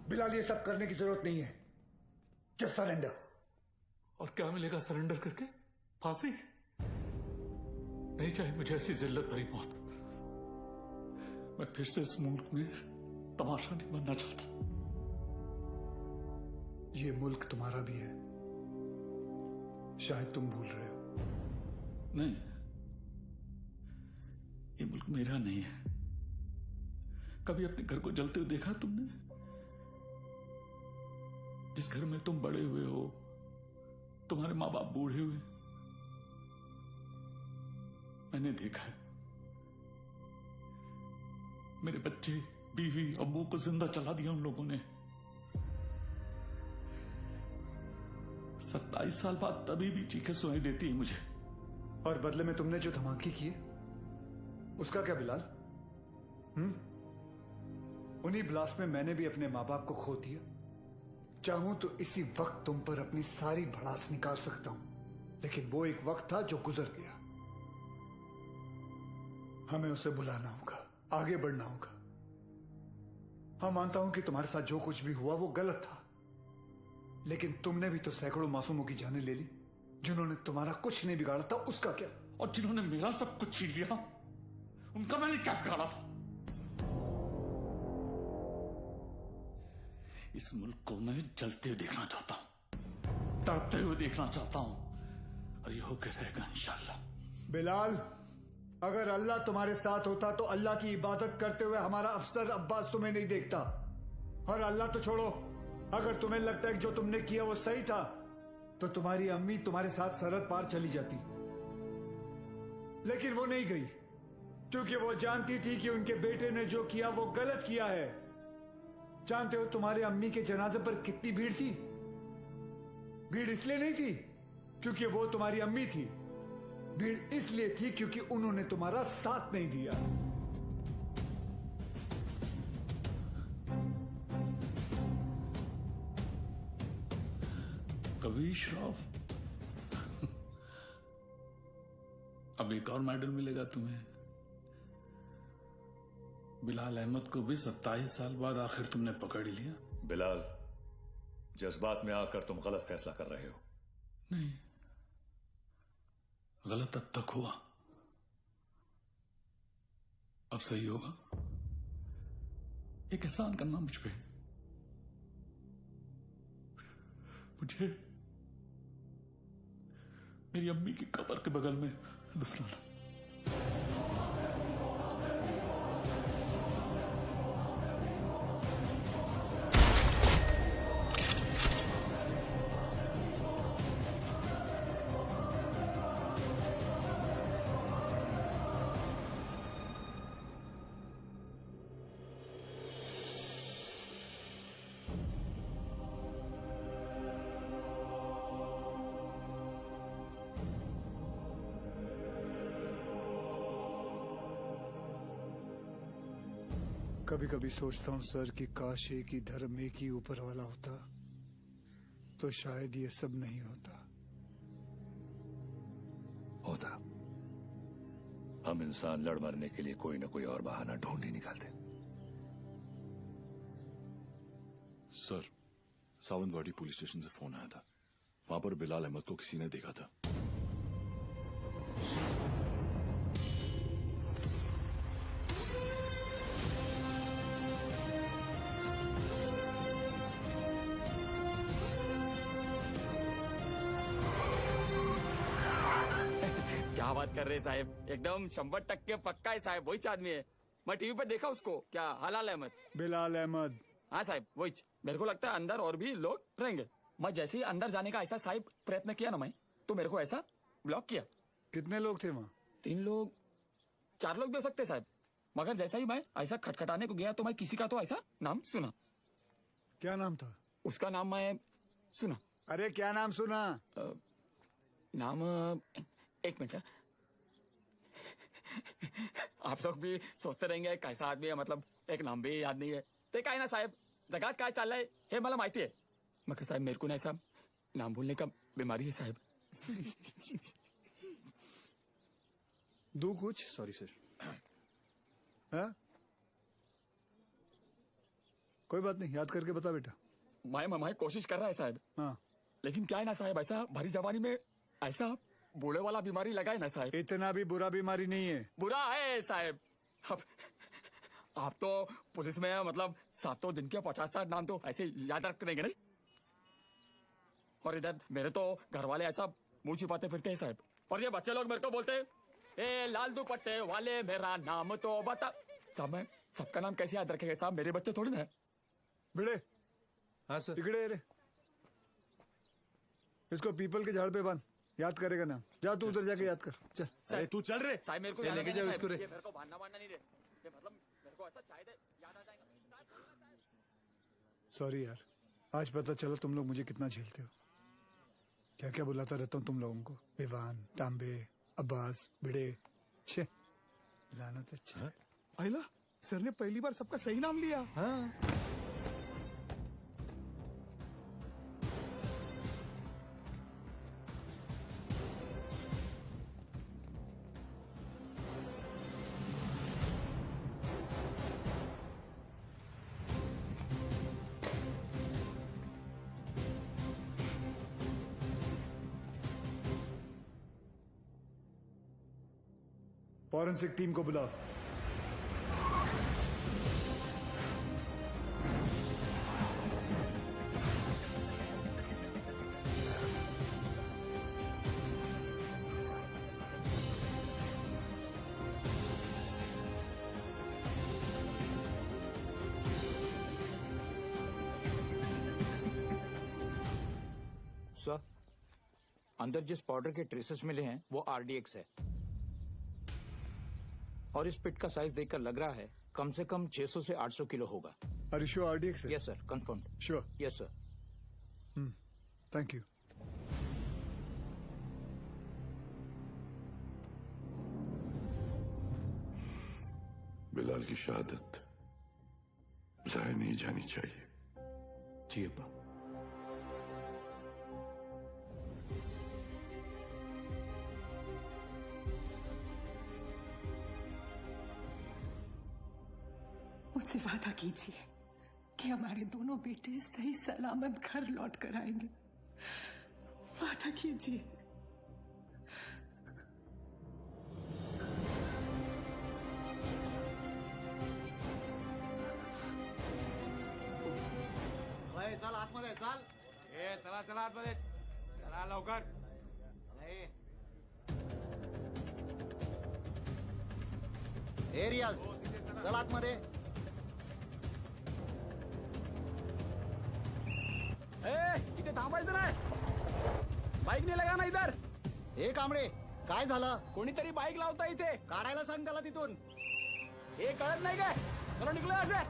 बिलाल, ये सब करने की जरूरत नहीं है। Just surrender. और क्या मिलेगा सरेंडर करके? फांसी? नहीं चाहिए मुझे ऐसी जिल्लत भरी मौत। मैं फिर से इस मुल्क में तमाशा नहीं बनना चाहता। ये मुल्क तुम्हारा भी है, शायद तुम भूल रहे हो। नहीं, ये मुल्क मेरा नहीं है। कभी अपने घर को जलते हुए देखा तुमने? जिस घर में तुम बड़े हुए हो, तुम्हारे माँ बाप बूढ़े हुए, मैंने देखा है। मेरे बच्चे, बीवी, अब्बू को जिंदा चला दिया उन लोगों ने। 27 साल बाद तभी भी चीखें सुनाई देती है मुझे। और बदले में तुमने जो धमाके किए, उसका क्या बिलाल? उन्हीं ब्लास्ट में मैंने भी अपने माँ बाप को खो दिया। चाहूं तो इसी वक्त तुम पर अपनी सारी भड़ास निकाल सकता हूं, लेकिन वो एक वक्त था जो गुजर गया। हमें उसे भुलाना होगा, आगे बढ़ना होगा। हाँ, मानता हूं कि तुम्हारे साथ जो कुछ भी हुआ वो गलत था, लेकिन तुमने भी तो सैकड़ों मासूमों की जानें ले ली। जिन्होंने तुम्हारा कुछ नहीं बिगाड़ा था, उसका क्या? और जिन्होंने मेरा सब कुछ छीन लिया, उनका मैंने क्या बिगाड़ा था? इस मुल्क को मैं जलते हुए देखना चाहता हूं, तड़पते हुए देखना चाहता हूं, और ये होकर रहेगा इंशाल्लाह। बिलाल, अगर अल्लाह तुम्हारे साथ होता तो अल्लाह की इबादत करते हुए हमारा अफसर अब्बास तुम्हें नहीं देखता। और अल्लाह तो छोड़ो, अगर तुम्हें लगता है कि जो तुमने किया वो सही था, तो तुम्हारी अम्मी तुम्हारे साथ सरहद पार चली जाती। लेकिन वो नहीं गई, क्योंकि वो जानती थी कि उनके बेटे ने जो किया वो गलत किया है। जानते हो तुम्हारे अम्मी के जनाजे पर कितनी भीड़ थी? भीड़ इसलिए नहीं थी क्योंकि वो तुम्हारी अम्मी थी, भीड़ इसलिए थी क्योंकि उन्होंने तुम्हारा साथ नहीं दिया। कभी श्रॉफ, अब एक और मेडल मिलेगा तुम्हें। बिलाल अहमद को भी 27 साल बाद आखिर तुमने पकड़ लिया। बिलाल, जज्बात में आकर तुम गलत फैसला कर रहे हो। नहीं, गलत अब तक हुआ, अब सही होगा। एक एहसान करना मुझ पे। मुझे मेरी अम्मी की कब्र के बगल में दफनाना। कभी कभी सोचता हूँ सर कि काश एक ही धर्म एक ही ऊपर वाला होता तो शायद ये सब नहीं होता। होता। हम इंसान लड़ मरने के लिए कोई ना कोई और बहाना ढूंढ ही निकालते। सर, सावंतवाड़ी पुलिस स्टेशन से फोन आया था। वहां पर बिलाल अहमद को किसी ने देखा था। क्या बात कर रहे साहब, एकदम 100% पक्का है साहब, वही आदमी है। मैं टीवी पर देखा उसको। क्या हलाल अहमद? बिलाल अहमद। हाँ साहब वही। मेरे को लगता है अंदर और भी लोग रहेंगे। मैं जैसे ही अंदर जाने का ऐसा साहब प्रयत्न किया ना मैं, तो मेरे को ऐसा ब्लॉक किया। कितने लोग थे वहाँ? 3 लोग 4 लोग भी हो सकते साहब, मगर जैसा ही मैं ऐसा खटखटाने को गया तो मैं किसी का तो ऐसा नाम सुना। क्या नाम था उसका? नाम मैं सुना। अरे क्या नाम सुना? नाम एक मिनट। आप लोग भी सोचते रहेंगे कैसा आदमी है, मतलब एक नाम भी याद नहीं है। ते काय ना साहेब, जगात काय चाललंय हे मला माहिती आहे, मगर साहेब मेरे को ना ऐसा नाम भूलने का बीमारी है साहेब। दो कुछ। Sorry sir. हाँ? कोई बात नहीं, याद करके बता बेटा। मैं कोशिश कर रहा है साहब। हाँ। लेकिन क्या है ना साहब, ऐसा भरी जवानी में ऐसा बूढ़े वाला बीमारी लगा है ना साहब। इतना भी बुरा बीमारी नहीं है। बुरा है साहब। अब आप तो पुलिस में मतलब 7 दिन के 50-60 नाम तो ऐसे याद रखते रहेंगे नहीं। और इधर मेरे तो घर वाले ऐसा मुंह छिपाते फिरते हैं साहब। और ये बच्चे लोग मेरे को बोलते हैं, ए लाल दुपट्टे वाले मेरा नाम तो बता। साहब मैं सबका नाम कैसे याद रखेगा साहब, मेरे बच्चे थोड़ी ना है। बिड़े। हाँ सर। इकड़े रे, इसको पीपल के झाड़ पे बांध, याद करेगा नाम। जा तू उधर जाके याद कर। चल। अरे तू चल रे साहब मेरे को लेके जाओ इसको रे। मेरे को बांधना नहीं रे, ये मतलब मेरे को ऐसा शायद याद आ जाएगा। सॉरी यार, आज पता चला तुम लोग मुझे कितना झेलते हो। क्या क्या बुलाता रहता हूँ तुम लोगों को, विवान, तांबे, अब्बास, भिड़े। छे लानत है। आइला सर ने पहली बार सबका सही नाम लिया। हाँ। फॉरेंसिक टीम को बुलाओ। सर, अंदर जिस पाउडर के ट्रेसेस मिले हैं वो आरडीएक्स है, और इस पिट का साइज देखकर लग रहा है कम से कम 600 से 800 किलो होगा। Are you sure RDX है? Yes sir, confirm. Sure. Yes sir. Thank you. Bilal की शहादत जाया नहीं जानी चाहिए। जी अब्बा। मुझसे वादा कीजिए कि हमारे दोनों बेटे सही सलामत घर लौट कर आएंगे। वादा कीजिए। चल आतमध्ये चल. चला चला आतमध्ये चला लवकर. ए रियाज चल आतमध्ये. इथे थांबायचं नाही. बाईक नाही लगा ना इधर. हे कांबळे काय झालं? कोणीतरी बाईक लावता इथे. काढायला सांग त्याला तिथून. हे कळत नाही काय? चलो निघलो असे.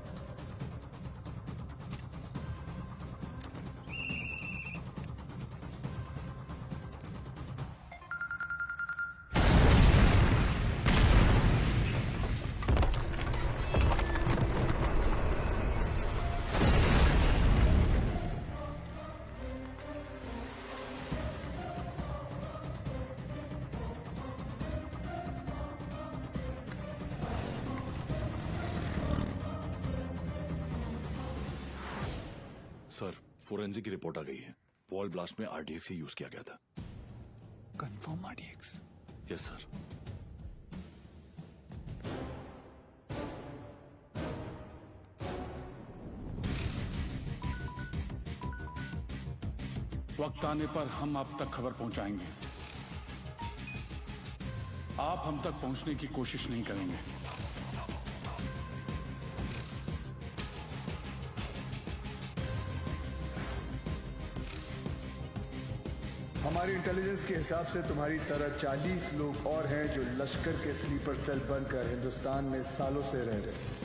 सर फोरेंसिक की रिपोर्ट आ गई है. वॉल ब्लास्ट में आरडीएक्स ही यूज किया गया था. Confirm RDX? Yes sir. वक्त आने पर हम आप तक खबर पहुंचाएंगे. आप हम तक पहुंचने की कोशिश नहीं करेंगे. हमारी इंटेलिजेंस के हिसाब से तुम्हारी तरह 40 लोग और हैं जो लश्कर के स्लीपर सेल बनकर हिंदुस्तान में सालों से रह रहे.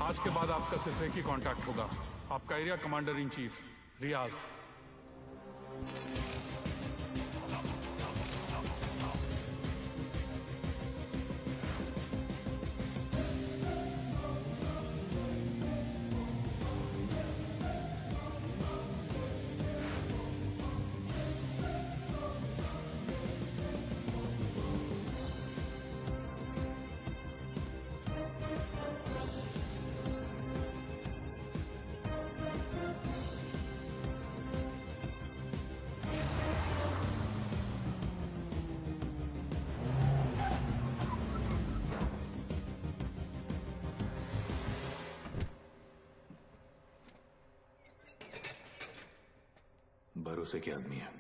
आज के बाद आपका सिर्फ एक ही कांटेक्ट होगा. आपका एरिया कमांडर इन चीफ रियाज. भरोसे के आदमी है.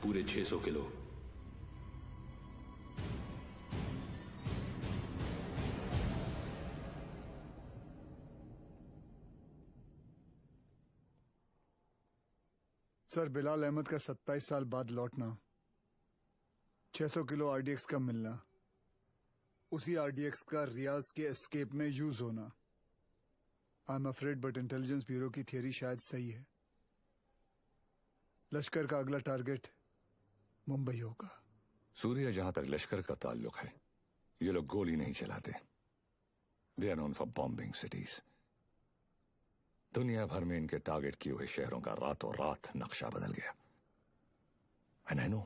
पूरे 600 किलो. सर बिलाल अहमद का 27 साल बाद लौटना, 600 किलो आरडीएक्स का मिलना, उसी आरडीएक्स का रियाज के एस्केप में यूज होना. I am afraid but intelligence bureau की थियरी शायद सही है. लश्कर का अगला टारगेट मुंबई होगा. सूर्या, जहां तक लश्कर का ताल्लुक है, ये लोग गोली नहीं चलाते. They are known for bombing cities. दुनिया भर में इनके टारगेट किए हुए शहरों का रातों रात नक्शा बदल गया. एंड आई नो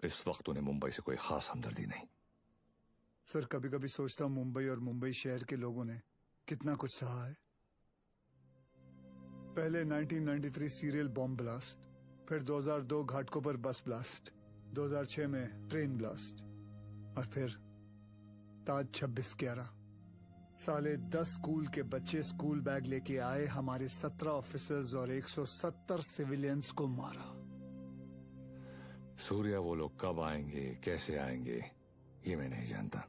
इस वक्त उन्हें मुंबई से कोई खास हमदर्दी नहीं. सर कभी कभी सोचता हूं मुंबई और मुंबई शहर के लोगों ने कितना कुछ सहा है. पहले 1993 सीरियल बॉम्ब ब्लास्ट, फिर 2002 घाटकों पर बस ब्लास्ट, 2006 में ट्रेन ब्लास्ट, और फिर ताज 26/11. साले 10 स्कूल के बच्चे स्कूल बैग लेके आए, हमारे 17 ऑफिसर्स और 170 सिविलियंस को मारा. सूर्या, वो लोग कब आएंगे, कैसे आएंगे, ये मैं नहीं जानता,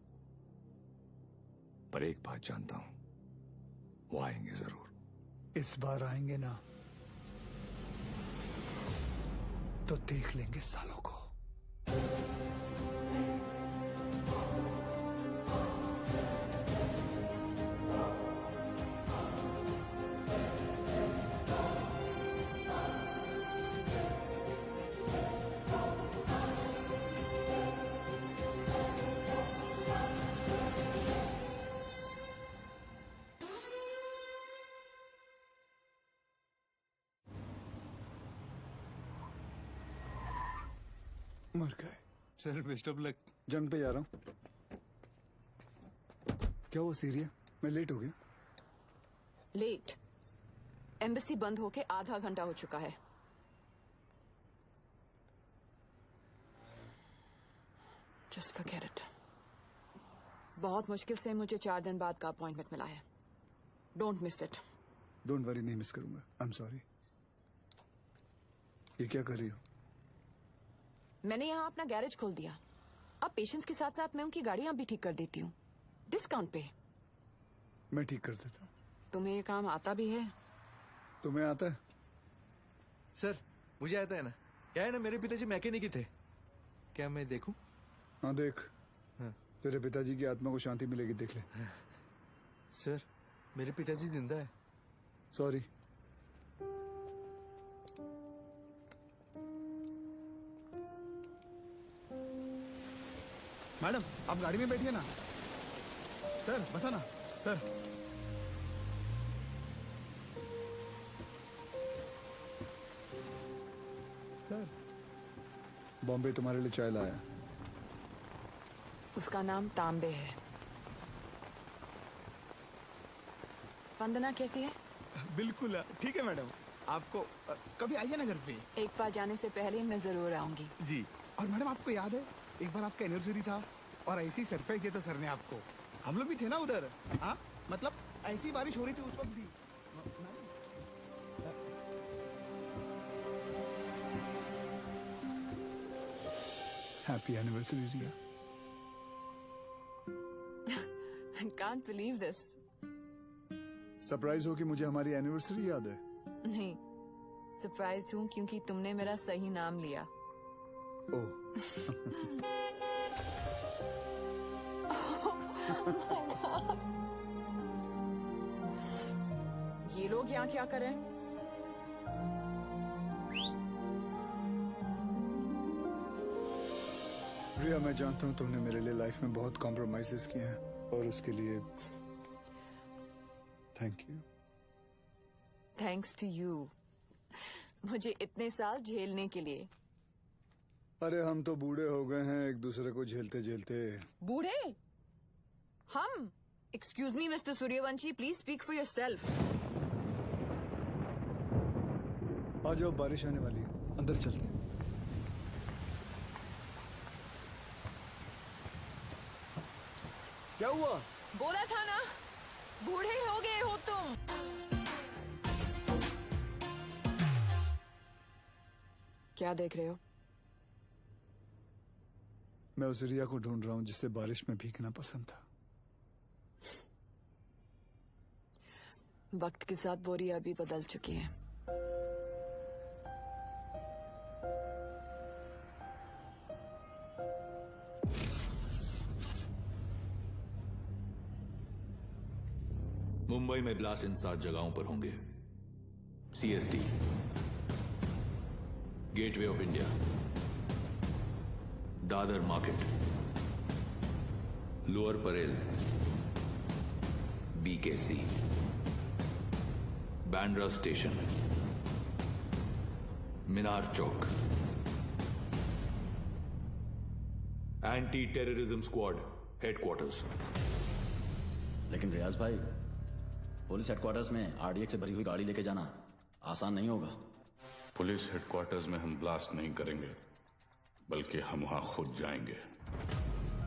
पर एक बात जानता हूं, वो आएंगे जरूर. इस बार आएंगे ना तो देख लेंगे सालों को. मर गए। Sir best of luck. जंग पे जा रहा हूँ। क्या वो सीरिया? मैं लेट हो गया। लेट? एम्बेसी बंद होके आधा घंटा हो चुका है। Just forget it. बहुत मुश्किल से मुझे 4 दिन बाद का अपॉइंटमेंट मिला है। Don't miss it. Don't worry, नहीं मिस करूंगा। I am sorry. ये क्या कर रही हो? मैंने यहाँ अपना गैरेज खोल दिया। अब पेशेंट्स के साथ साथ मैं उनकी गाड़ियाँ भी ठीक कर देती हूँ, डिस्काउंट पे। मैं ठीक कर देता हूँ। तुम्हें ये काम आता भी है? तुम्हें आता है? सर मुझे आता है ना। क्या है ना, मेरे पिताजी मैकेनिक ही थे। क्या मैं देखूं? हाँ देख। हाँ। तेरे पिताजी की आत्मा को शांति मिलेगी, देख ले। सर मेरे पिताजी जिंदा है। सॉरी। मैडम आप गाड़ी में बैठिए ना। सर बसा ना सर। सर बॉम्बे तुम्हारे लिए चाय लाया। उसका नाम तांबे है। वंदना कैसी है? बिल्कुल ठीक है मैडम। आपको कभी आइए ना घर पे। एक बार जाने से पहले मैं जरूर आऊंगी। जी। और मैडम आपको याद है एक बार आपका एनिवर्सरी था और ऐसी सरप्राइज दिया था सर ने आपको। हम लोग भी थे ना उधर। हाँ मतलब ऐसी बारिश हो रही थी उस वक्त भी। Happy anniversary Riya. I can't believe this. Surprise हो कि मुझे हमारी एनिवर्सरी याद है? नहीं, सरप्राइज हूँ क्योंकि तुमने मेरा सही नाम लिया। ओह। ये लोग यहाँ क्या कर रहे हैं? रिया मैं जानता हूँ तुमने मेरे लिए लाइफ में बहुत कॉम्प्रोमाइजेस किए हैं और उसके लिए thank you. Thanks to you, मुझे इतने साल झेलने के लिए। अरे हम तो बूढ़े हो गए हैं एक दूसरे को झेलते झेलते। बूढ़े? हम? Excuse me mister Sooryavanshi, please speak for yourself. आ जाओ, बारिश आने वाली है, अंदर चलते हैं। क्या हुआ? बोला था ना, बूढ़े हो गए हो तुम। क्या देख रहे हो? मैं उस रिया को ढूंढ रहा हूँ जिसे बारिश में भीगना पसंद था। वक्त के साथ वो रिया भी बदल चुकी है। मुंबई में ब्लास्ट इन 7 जगहों पर होंगे। CST, gateway of India, Dadar market, lower Parel, BKC, Bandra station, Minar Chowk. Anti terrorism squad headquarters. लेकिन रियाज भाई, पुलिस हेडक्वार्टर्स में RDX से भरी हुई गाड़ी लेके जाना आसान नहीं होगा। पुलिस हेडक्वार्टर्स में हम ब्लास्ट नहीं करेंगे, बल्कि हम वहां खुद जाएंगे।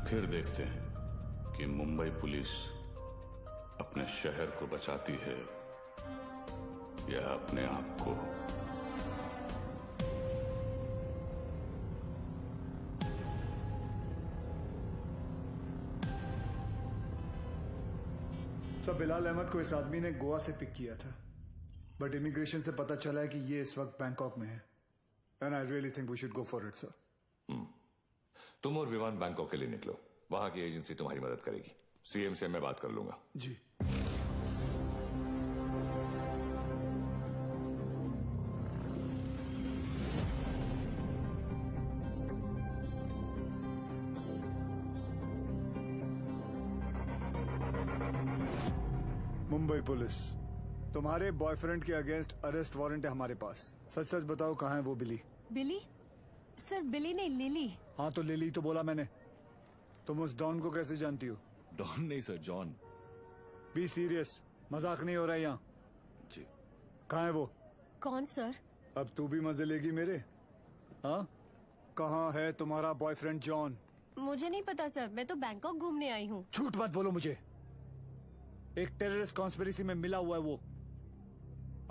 फिर देखते हैं कि मुंबई पुलिस अपने शहर को बचाती है या अपने आप को। सब बिलाल अहमद को इस आदमी ने गोवा से पिक किया था, बट इमिग्रेशन से पता चला है कि ये इस वक्त बैंकॉक में है। And I really think we should go for it sir. तुम और विवान बैंकॉक के लिए निकलो, वहां की एजेंसी तुम्हारी मदद करेगी। CM से मैं बात कर लूंगा। जी। मुंबई पुलिस, तुम्हारे बॉयफ्रेंड के अगेंस्ट अरेस्ट वारंट है हमारे पास। सच सच बताओ कहाँ है वो बिली? बिली? सर बिली नहीं, लिली। हाँ तो लिली तो बोला मैंने। तुम उस डॉन को कैसे जानती हो? डॉन नहीं सर, जॉन। बी सीरियस, मजाक नहीं हो रहा है यहाँ। जी। कहाँ है वो? कौन सर? अब तू भी मजे लेगी मेरे? हाँ, कहाँ है तुम्हारा बॉयफ्रेंड जॉन? मुझे नहीं पता सर, मैं तो बैंकॉक घूमने आई हूँ। झूठ मत बोलो मुझे। एक टेररिस्ट कॉन्स्पिरेसी में मिला हुआ है वो,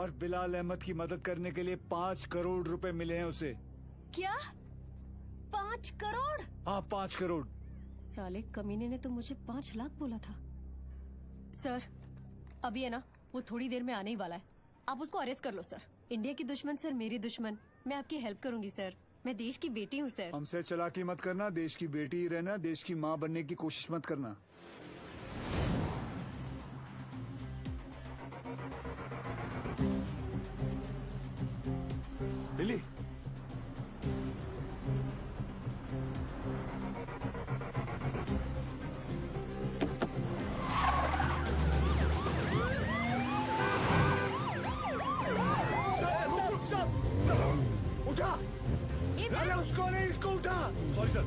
और बिलाल अहमद की मदद करने के लिए 5 करोड़ रुपए मिले हैं उसे। क्या? 5 करोड़? हाँ 5 करोड़। साले कमीने ने तो मुझे 5 लाख बोला था। सर अभी है ना, वो थोड़ी देर में आने ही वाला है, आप उसको अरेस्ट कर लो सर। इंडिया की दुश्मन सर मेरी दुश्मन, मैं आपकी हेल्प करूंगी सर, मैं देश की बेटी हूँ सर। हमसे चालाकी मत करना, देश की बेटी ही रहना, देश की माँ बनने की कोशिश मत करना। लिली, उठा! अरे उसको नहीं, इसको उठा। Sorry sir.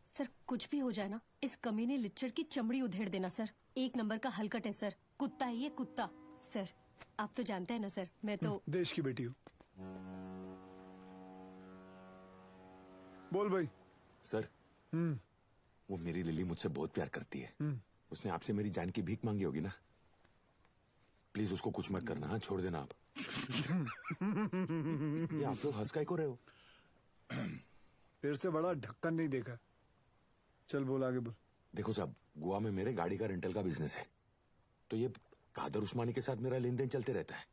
सर कुछ भी हो जाए ना, इस कमीने लिच्चड़ की चमड़ी उधेड़ देना सर। 1 नंबर का हलकट है सर, कुत्ता है ये कुत्ता। सर आप तो जानते हैं ना सर, मैं तो देश की बेटी हूँ। बोल भाई। सर वो मेरी लिली मुझसे बहुत प्यार करती है। उसने आपसे मेरी जान की भीख मांगी होगी ना। प्लीज उसको कुछ मत करना। हाँ, छोड़ देना आप। ये आप लोग हंस काहे को रहे हो? तेरे से बड़ा ढक्कन नहीं देखा। चल बोल, आगे बोल। देखो साहब, गोवा में मेरे गाड़ी का रेंटल का बिजनेस है, तो ये कादर उस्मानी के साथ मेरा लेन देन चलते रहता है।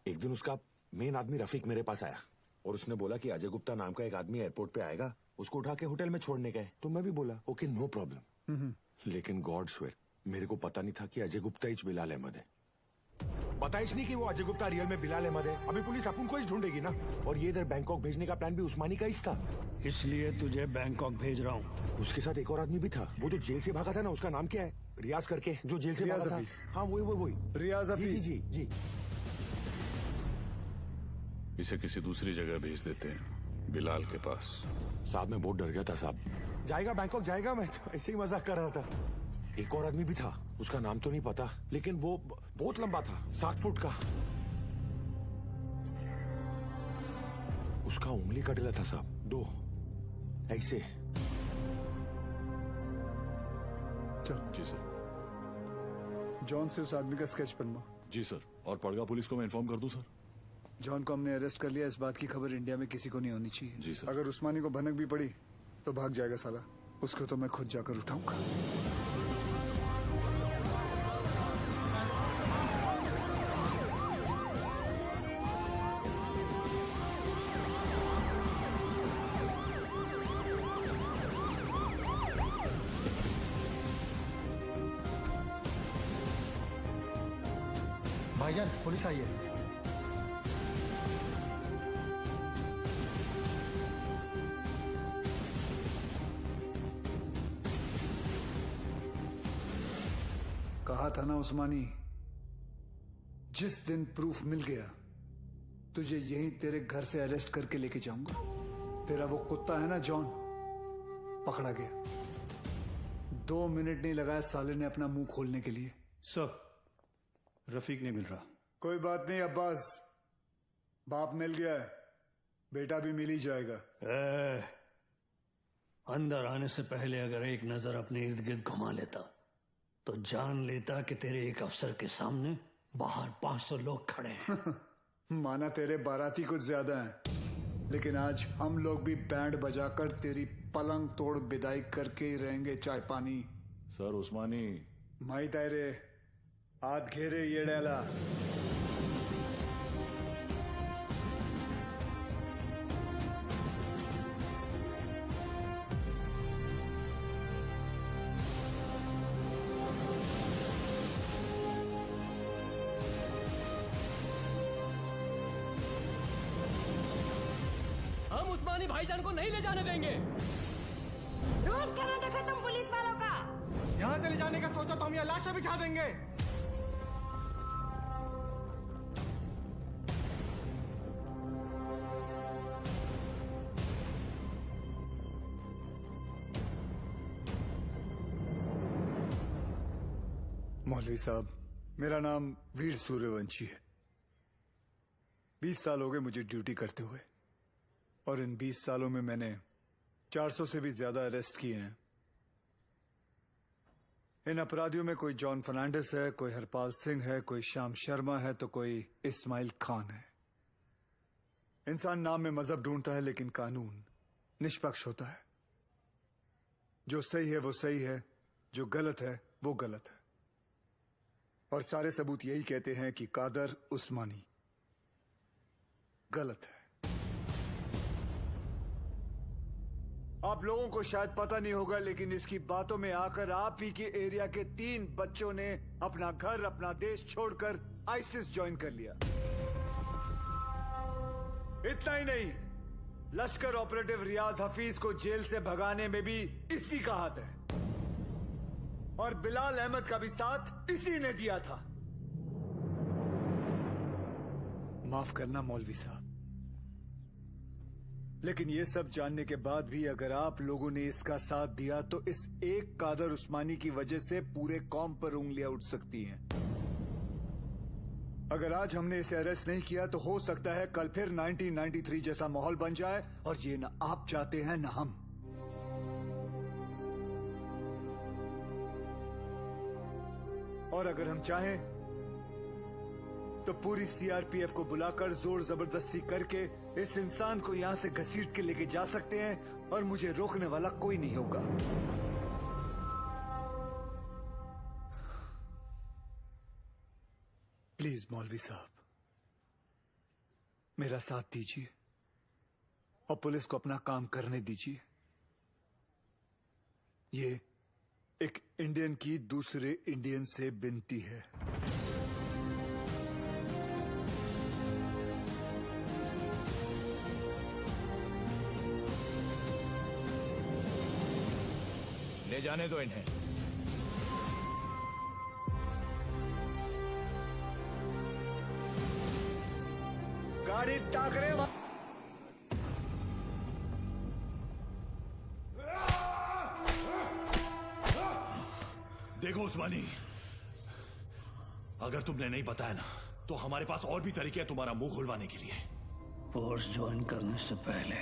एक दिन उसका मेन आदमी रफीक मेरे पास आया और उसने बोला कि अजय गुप्ता नाम का एक आदमी एयरपोर्ट पे आएगा, उसको उठा के होटल में छोड़ने गए। तो मैं भी बोला ओके, नो प्रॉब्लम। लेकिन गॉड श्वेर, मेरे को पता नहीं था कि अजय गुप्ता ही बिलाल अहमद है। पता ही नहीं कि वो अजय गुप्ता रियल में बिलाल अहमद है। अभी पुलिस अपन को ही ढूंढेगी ना। और ये इधर बैंकॉक भेजने का प्लान भी उस्मानी का ही था। इसलिए तुझे बैंकॉक भेज रहा हूँ। उसके साथ एक और आदमी भी था, वो जो जेल से भागा था ना, उसका नाम क्या है? रियाज करके, जो जेल से भागा था। हाँ, वही रियाज हफीज। जी जी। इसे किसी दूसरी जगह भेज देते हैं, बिलाल के पास। साहब मैं बहुत डर गया था साहब। जाएगा बैंकॉक जाएगा, मैं तो ऐसे ही मजाक कर रहा था। एक और आदमी भी था, उसका नाम तो नहीं पता, लेकिन वो बहुत लंबा था, 7 फुट का। उसका उंगली कटेला था साहब, 2 ऐसे। चल। जी सर। जॉन से उस आदमी का स्केच बनवा। जी सर। और पड़गा पुलिस को मैं इन्फॉर्म कर दूं सर? जॉन को हमने अरेस्ट कर लिया। इस बात की खबर इंडिया में किसी को नहीं होनी चाहिए। जी सर। अगर उस्मानी को भनक भी पड़ी तो भाग जाएगा साला। उसको तो मैं खुद जाकर उठाऊंगा। भाईजान, पुलिस आई है। कहा था ना उस्मानी, जिस दिन प्रूफ मिल गया तुझे यहीं तेरे घर से अरेस्ट करके लेके जाऊंगा। तेरा वो कुत्ता है ना जॉन, पकड़ा गया। 2 मिनट नहीं लगाया साले ने अपना मुंह खोलने के लिए। सर, रफीक नहीं मिल रहा। कोई बात नहीं अब्बास, बाप मिल गया है, बेटा भी मिल ही जाएगा। अंदर आने से पहले अगर एक नजर अपने इर्द गिर्द घुमा लेता तो जान लेता कि तेरे एक अफसर के सामने बाहर 500 लोग खड़े हैं। माना तेरे बाराती कुछ ज्यादा हैं, लेकिन आज हम लोग भी बैंड बजाकर तेरी पलंग तोड़ विदाई करके ही रहेंगे। चाय पानी। सर उस्मानी माई तायरे हाथ घेरे ये डाला। हम उस्मानी भाईजान को नहीं ले जाने देंगे। रोज करा देखा तुम पुलिस वालों का। यहाँ से ले जाने का सोचा तो हम यहाँ लाशें बिछा देंगे। मौलवी साहब, मेरा नाम वीर सूर्यवंशी है। 20 साल हो गए मुझे ड्यूटी करते हुए, और इन 20 सालों में मैंने 400 से भी ज्यादा अरेस्ट किए हैं। इन अपराधियों में कोई जॉन फर्नांडिस है, कोई हरपाल सिंह है, कोई श्याम शर्मा है, तो कोई इस्माइल खान है। इंसान नाम में मजहब ढूंढता है, लेकिन कानून निष्पक्ष होता है। जो सही है वो सही है, जो गलत है वो गलत है। और सारे सबूत यही कहते हैं कि कादर उस्मानी गलत है। आप लोगों को शायद पता नहीं होगा, लेकिन इसकी बातों में आकर आप ही के एरिया के 3 बच्चों ने अपना घर, अपना देश छोड़कर आईसिस ज्वाइन कर लिया। इतना ही नहीं, लश्कर ऑपरेटिव रियाज हफीज को जेल से भगाने में भी इसी का हाथ है, और बिलाल अहमद का भी साथ इसी ने दिया था। माफ करना मौलवी साहब, लेकिन ये सब जानने के बाद भी अगर आप लोगों ने इसका साथ दिया तो इस एक कादर उस्मानी की वजह से पूरे कौम पर उंगलियां उठ सकती हैं। अगर आज हमने इसे अरेस्ट नहीं किया तो हो सकता है कल फिर 1993 जैसा माहौल बन जाए, और ये ना आप चाहते हैं ना हम। और अगर हम चाहें तो पूरी सीआरपीएफ को बुलाकर जोर जबरदस्ती करके इस इंसान को यहां से घसीट के लेके जा सकते हैं और मुझे रोकने वाला कोई नहीं होगा। प्लीज मौलवी साहब, मेरा साथ दीजिए और पुलिस को अपना काम करने दीजिए। ये एक इंडियन की दूसरे इंडियन से विनती है। ले जाने दो इन्हें। गाड़ी टाकरे देखो उस्मानी, अगर तुमने नहीं बताया ना तो हमारे पास और भी तरीके हैं तुम्हारा मुंह खुलवाने के लिए। फोर्स ज्वाइन करने से पहले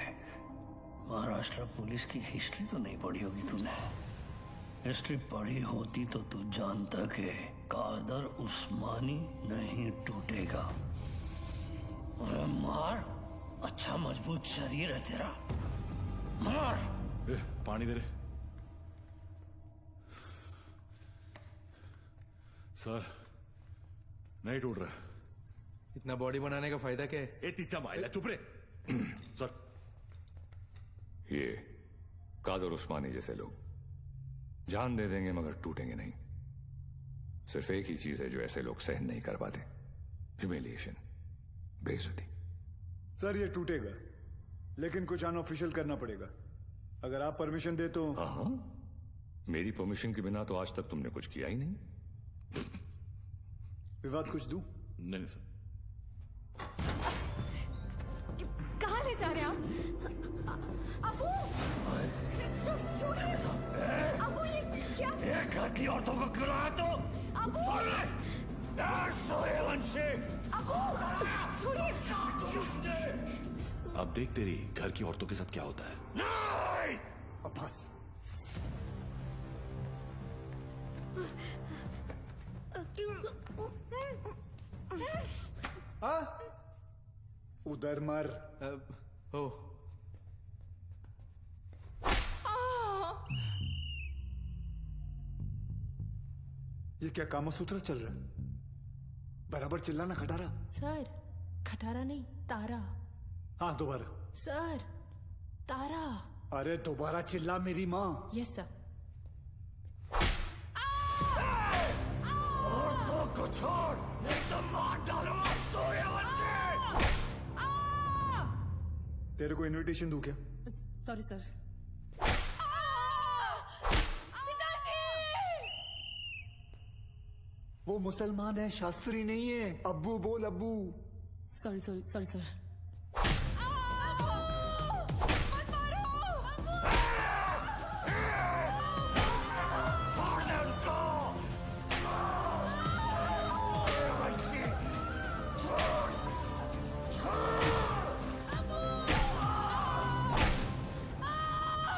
महाराष्ट्र पुलिस की हिस्ट्री तो नहीं पढ़ी होगी तूने। हिस्ट्री पढ़ी होती तो तू जानता कि कादर उस्मानी नहीं टूटेगा। अरे मार, अच्छा मजबूत शरीर है तेरा, मार। पानी दे रहे सर, नहीं टूट रहा। इतना बॉडी बनाने का फायदा क्या है? तीसरा माइल है, चुप रहे सर। ये कादर उस्मानी जैसे लोग जान दे देंगे मगर टूटेंगे नहीं। सिर्फ एक ही चीज है जो ऐसे लोग सहन नहीं कर पाते, ह्यूमिलिएशन, बेइज्जती। सर ये टूटेगा, लेकिन कुछ अनऑफिशियल करना पड़ेगा। अगर आप परमिशन दे तो। हाँ, मेरी परमिशन के बिना तो आज तक तुमने कुछ किया ही नहीं। विवाद कुछ दूं? नहीं सर। कहाँ ले जा रहे आप? अबू, अबू ये क्या? घर की औरतों को क्यों लाया तू? अबू, सूर्यवंशी। अबू, छोड़िए। अब देख तेरी घर की औरतों के साथ क्या होता है। नहीं! अब्बास, उधर मर। ओ ये क्या कामसूत्र चल रहा है? बराबर चिल्लाना खटारा। सर, खटारा नहीं, तारा। हाँ दोबारा। सर, तारा। अरे दोबारा चिल्ला मेरी माँ। Yes sir. औरतों को छोड़, नहीं तो मार डालूंगा सूर्यवंशी। तेरे को इनविटेशन दूं क्या? Sorry sir. वो मुसलमान है, शास्त्री नहीं है। अब्बू बोल, अब्बू। Sorry sorry sorry sir.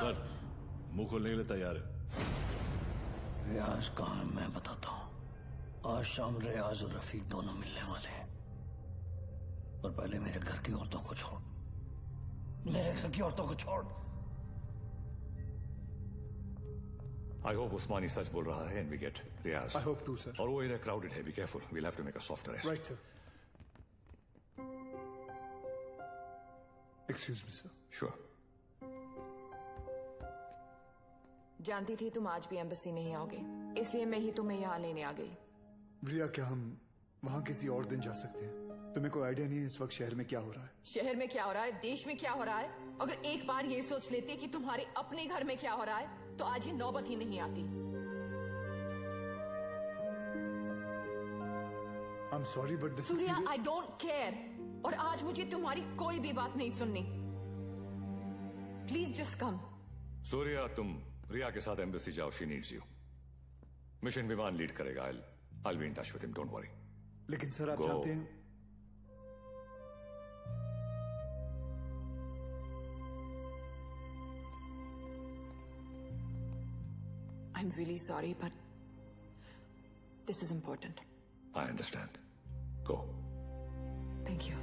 Sir, मुंह खोलने के लिए तैयार है। रियाज कहाँ है मैं बताता हूँ। आज शाम रियाज और रफीक दोनों मिलने वाले हैं, पर पहले मेरे घर की औरतों को छोड़, मेरे घर की औरतों को छोड़। आई होप उस्मानी सच बोल रहा है and we get Riyaz. I hope to sir. और वो एरिया क्राउडेड है, be careful, we'll have to make a soft arrest. Right sir. Excuse me sir. Sure. जानती थी तुम आज भी एम्बेसी नहीं आओगे, इसलिए मैं ही तुम्हें यहाँ लेने आ गई। रिया, क्या हम वहाँ किसी और दिन जा सकते हैं? तुम्हें कोई आइडिया नहीं है इस वक्त शहर में क्या हो रहा है? शहर में क्या हो रहा है, देश में क्या हो रहा है? अगर एक बार ये सोच लेती कि तुम्हारे अपने घर में क्या हो रहा है तो आज ये नौबत ही नहीं आती। I am sorry but this Surya, I don't care, और आज मुझे तुम्हारी कोई भी बात नहीं सुननी। Please just come. सूर्या, तुम रिया के साथ एम्बेसी जाओ, शी नीड्स यू। मिशन विमान लीड करेगा। I'll be in touch with him, don't worry. लेकिन सर आप जानते हैं I'm really sorry, but This is important. I understand. Go. Thank you.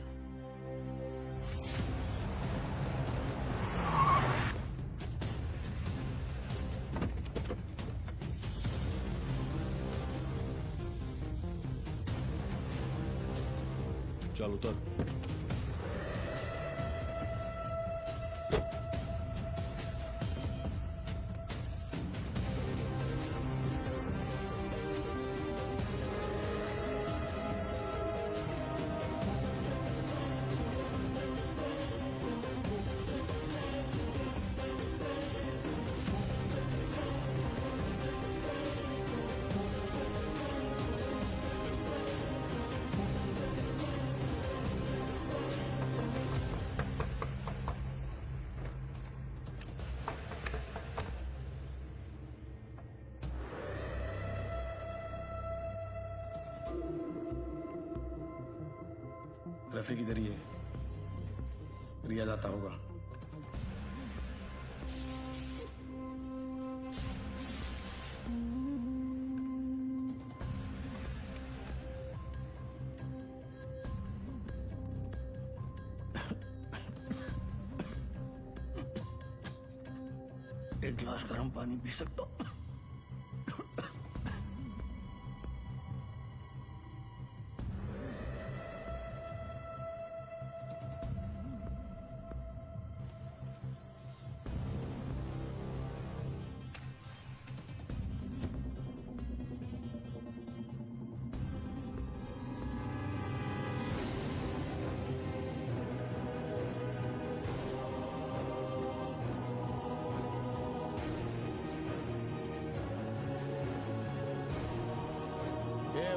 चल उतर। रफीक इधर ही है। रियाज आता होगा। एक गिलास गर्म पानी पी सकता हूँ?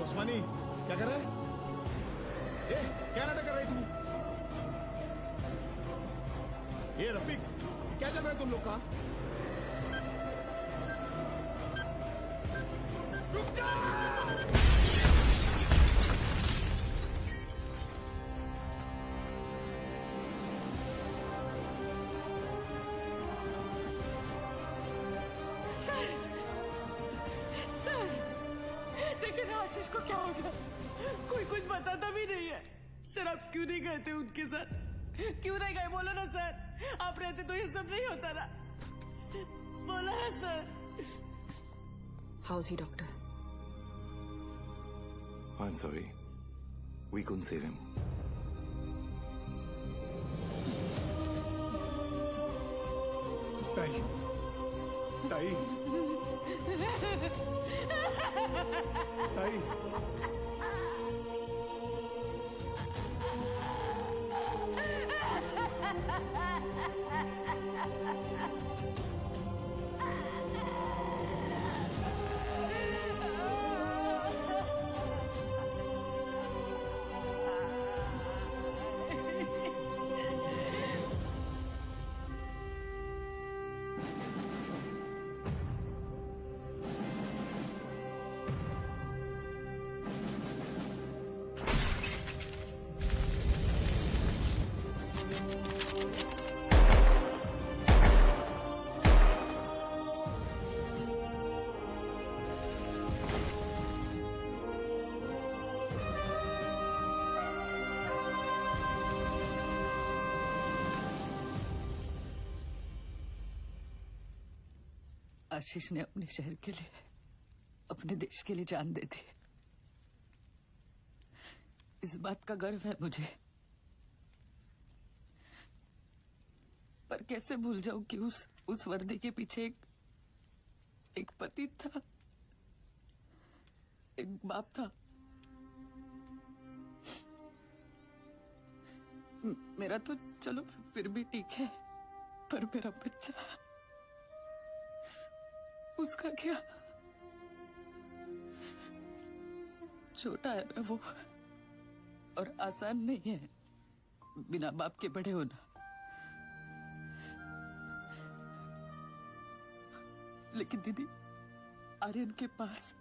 उस्मानी क्या कर रहा है? क्या नाटक कर रही तू? ये रफीक क्या चल रहा है तुम लोग का? रुक जा! लेकिन आशीष को क्या हो गया? कोई कुछ बताता भी नहीं है। सर आप क्यों नहीं गए थे उनके साथ? क्यों नहीं गए? बोलो ना सर। आप रहते तो ये सब नहीं होता ना। बोलो ना sir. How's he, doctor? I'm sorry. We couldn't save him. ताई, ताई, ताई, आशीष ने अपने शहर के लिए, अपने देश के लिए जान दे दी। इस बात का गर्व है मुझे। पर कैसे भूल जाऊं कि उस वर्दी के पीछे एक पति था, एक बाप था। मेरा तो चलो फिर भी ठीक है, पर मेरा बच्चा, उसका क्या? छोटा है ना वो, और आसान नहीं है बिना बाप के बड़े होना। लेकिन दीदी, आर्यन के पास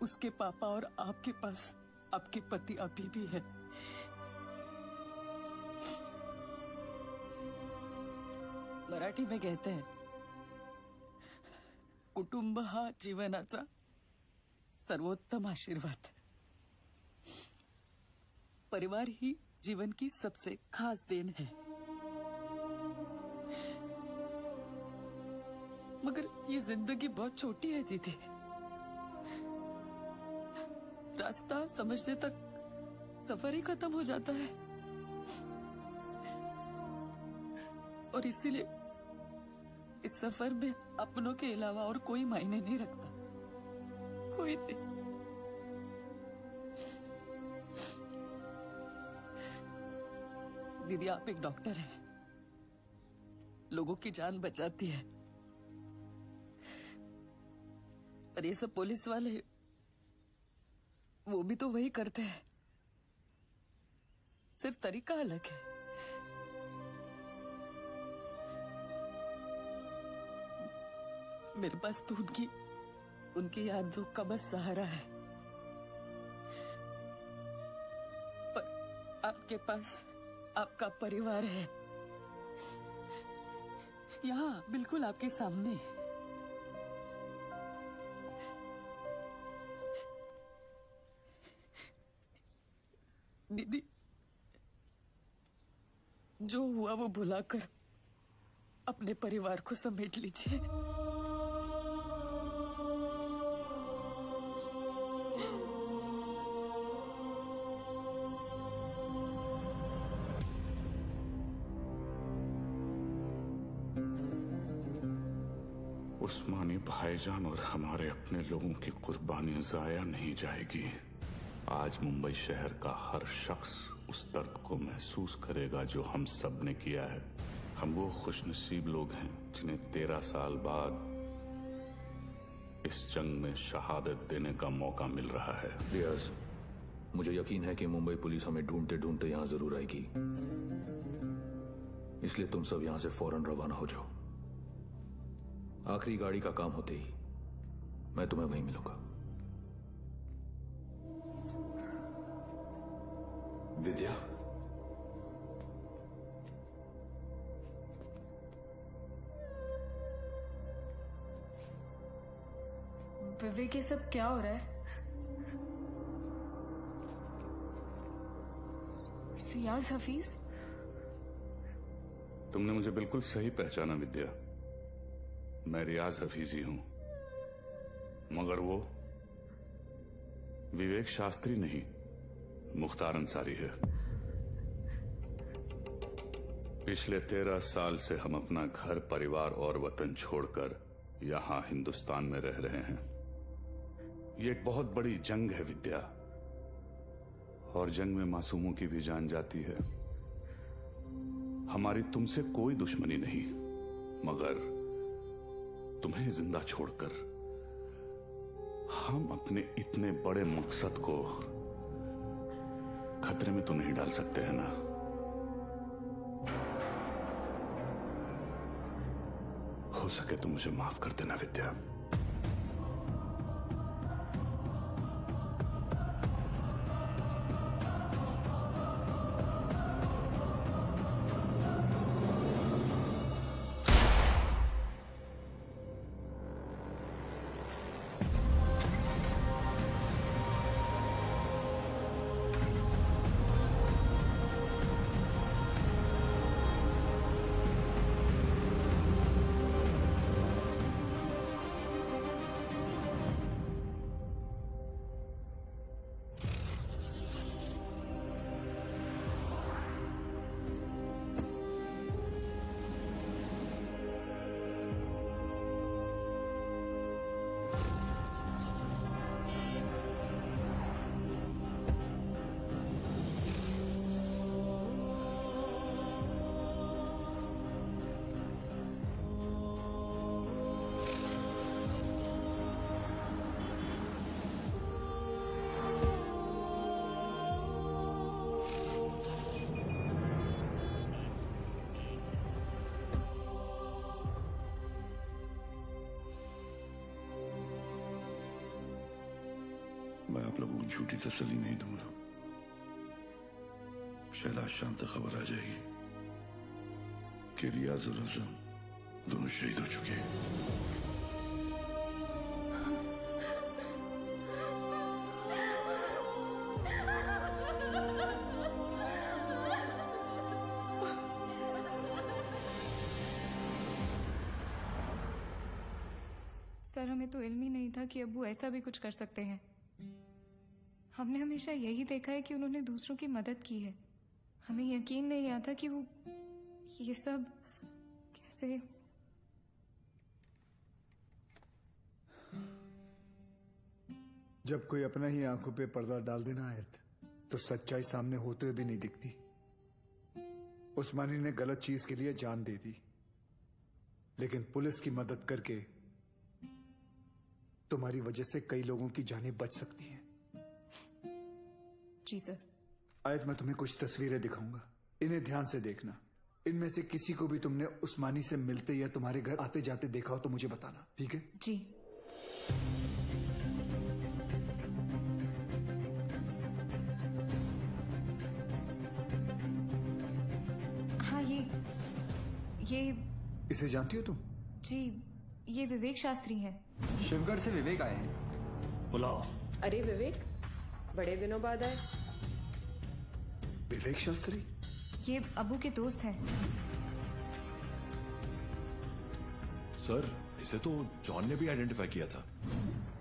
उसके पापा और आपके पास आपके पति अभी भी है। मराठी में कहते हैं, कुटुंब हा जीवनाचा सर्वोत्तम आशीर्वाद। परिवार ही जीवन की सबसे खास देन है, मगर ये जिंदगी बहुत छोटी है दीदी। रास्ता समझने तक सफर ही खत्म हो जाता है, और इसीलिए इस सफर में अपनों के अलावा और कोई मायने नहीं रखता, कोई नहीं। दीदी, आप एक डॉक्टर हैं, लोगों की जान बचाती है, और ये सब पुलिस वाले वो भी तो वही करते हैं, सिर्फ तरीका अलग है। मेरे पास तो उनकी यादों का बस सहारा है, पर आपके पास आपका परिवार है, यहाँ बिल्कुल आपके सामने। दीदी, जो हुआ वो भुलाकर अपने परिवार को समेट लीजिए। उस्मानी भाईजान और हमारे अपने लोगों की कुर्बानी जाया नहीं जाएगी। आज मुंबई शहर का हर शख्स उस दर्द को महसूस करेगा जो हम सब ने किया है। हम वो खुशनसीब लोग हैं जिन्हें 13 साल बाद इस जंग में शहादत देने का मौका मिल रहा है। रियाज, मुझे यकीन है कि मुंबई पुलिस हमें ढूंढते ढूंढते यहाँ जरूर आएगी, इसलिए तुम सब यहाँ से फौरन रवाना हो जाओ। आखिरी गाड़ी का काम होते ही मैं तुम्हें वहीं मिलूंगा। विद्या, विवेक, ये सब क्या हो रहा है? रियाज हफीज? तुमने मुझे बिल्कुल सही पहचाना विद्या। मैं रियाज हफीज ही हूं, मगर वो विवेक शास्त्री नहीं, मुख्तार अंसारी है। पिछले 13 साल से हम अपना घर, परिवार और वतन छोड़कर यहां हिंदुस्तान में रह रहे हैं। ये एक बहुत बड़ी जंग है विद्या, और जंग में मासूमों की भी जान जाती है। हमारी तुमसे कोई दुश्मनी नहीं, मगर तुम्हें जिंदा छोड़कर हम अपने इतने बड़े मकसद को खतरे में तो नहीं डाल सकते हैं ना। हो सके तो मुझे माफ कर देना विद्या। मैं आप लोगों को झूठी तसल्ली नहीं दूंगा। शायद आज शाम तक खबर आ जाएगी कि रियाज और आजम दोनों शहीद हो चुके हैं। सर हमें तो इल्म ही नहीं था कि अब्बू ऐसा भी कुछ कर सकते हैं। हमने हमेशा यही देखा है कि उन्होंने दूसरों की मदद की है। हमें यकीन नहीं आता कि वो ये सब कैसे। जब कोई अपना ही आंखों पे पर्दा डाल देना आयत, तो सच्चाई सामने होते हुए भी नहीं दिखती। उस्मानी ने गलत चीज के लिए जान दे दी, लेकिन पुलिस की मदद करके तुम्हारी वजह से कई लोगों की जानें बच सकती हैं। जी सर। आयत, मैं तुम्हें कुछ तस्वीरें दिखाऊंगा, इन्हें ध्यान से देखना। इनमें से किसी को भी तुमने उस्मानी से मिलते या तुम्हारे घर आते जाते देखा हो तो मुझे बताना, ठीक है? जी। हाँ, ये इसे जानती हो तुम? जी, ये विवेक शास्त्री हैं। शिवगढ़ से विवेक आए हैं। बुलाओ। अरे विवेक, बड़े दिनों बाद आए। विवेक शास्त्री? ये अबू के दोस्त हैं। सर, इसे तो जॉन ने भी आइडेंटिफाई किया था।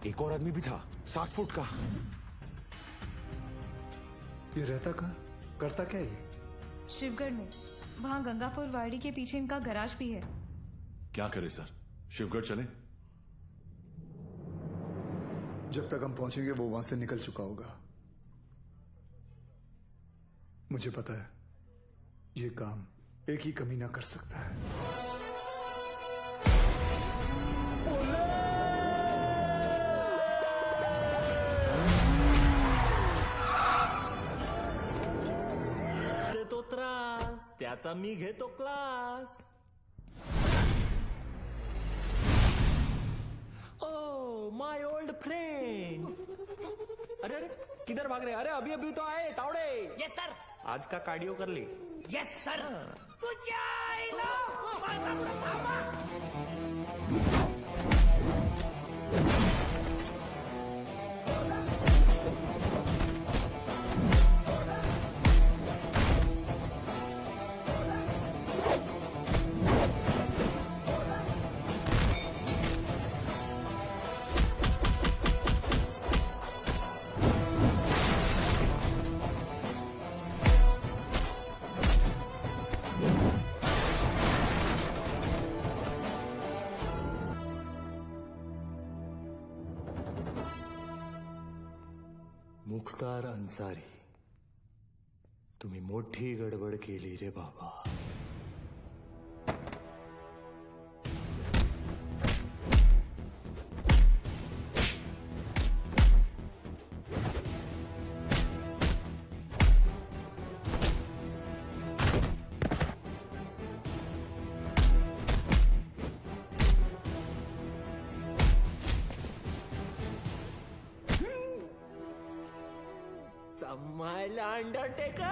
एक और आदमी भी था, 60 फुट का। ये रहता कहाँ, करता क्या ये? शिवगढ़ में, वहाँ गंगापुर वाड़ी के पीछे इनका गैराज भी है। क्या करे सर, शिवगढ़ चले? जब तक हम पहुंचेंगे वो वहां से निकल चुका होगा। मुझे पता है ये काम एक ही कमीना कर सकता है। तो त्रास, त्याचा मी घेतो class. Oh my old friend. अरे अरे किधर भाग रहे? अरे अभी अभी तो आए तावड़े। Yes sir. आज का कार्डियो कर ली? Yes sir. मुख्तार अन्सारी, तुम्ही मोठी गडबड केली रे बाबा। संभाळला undertaker.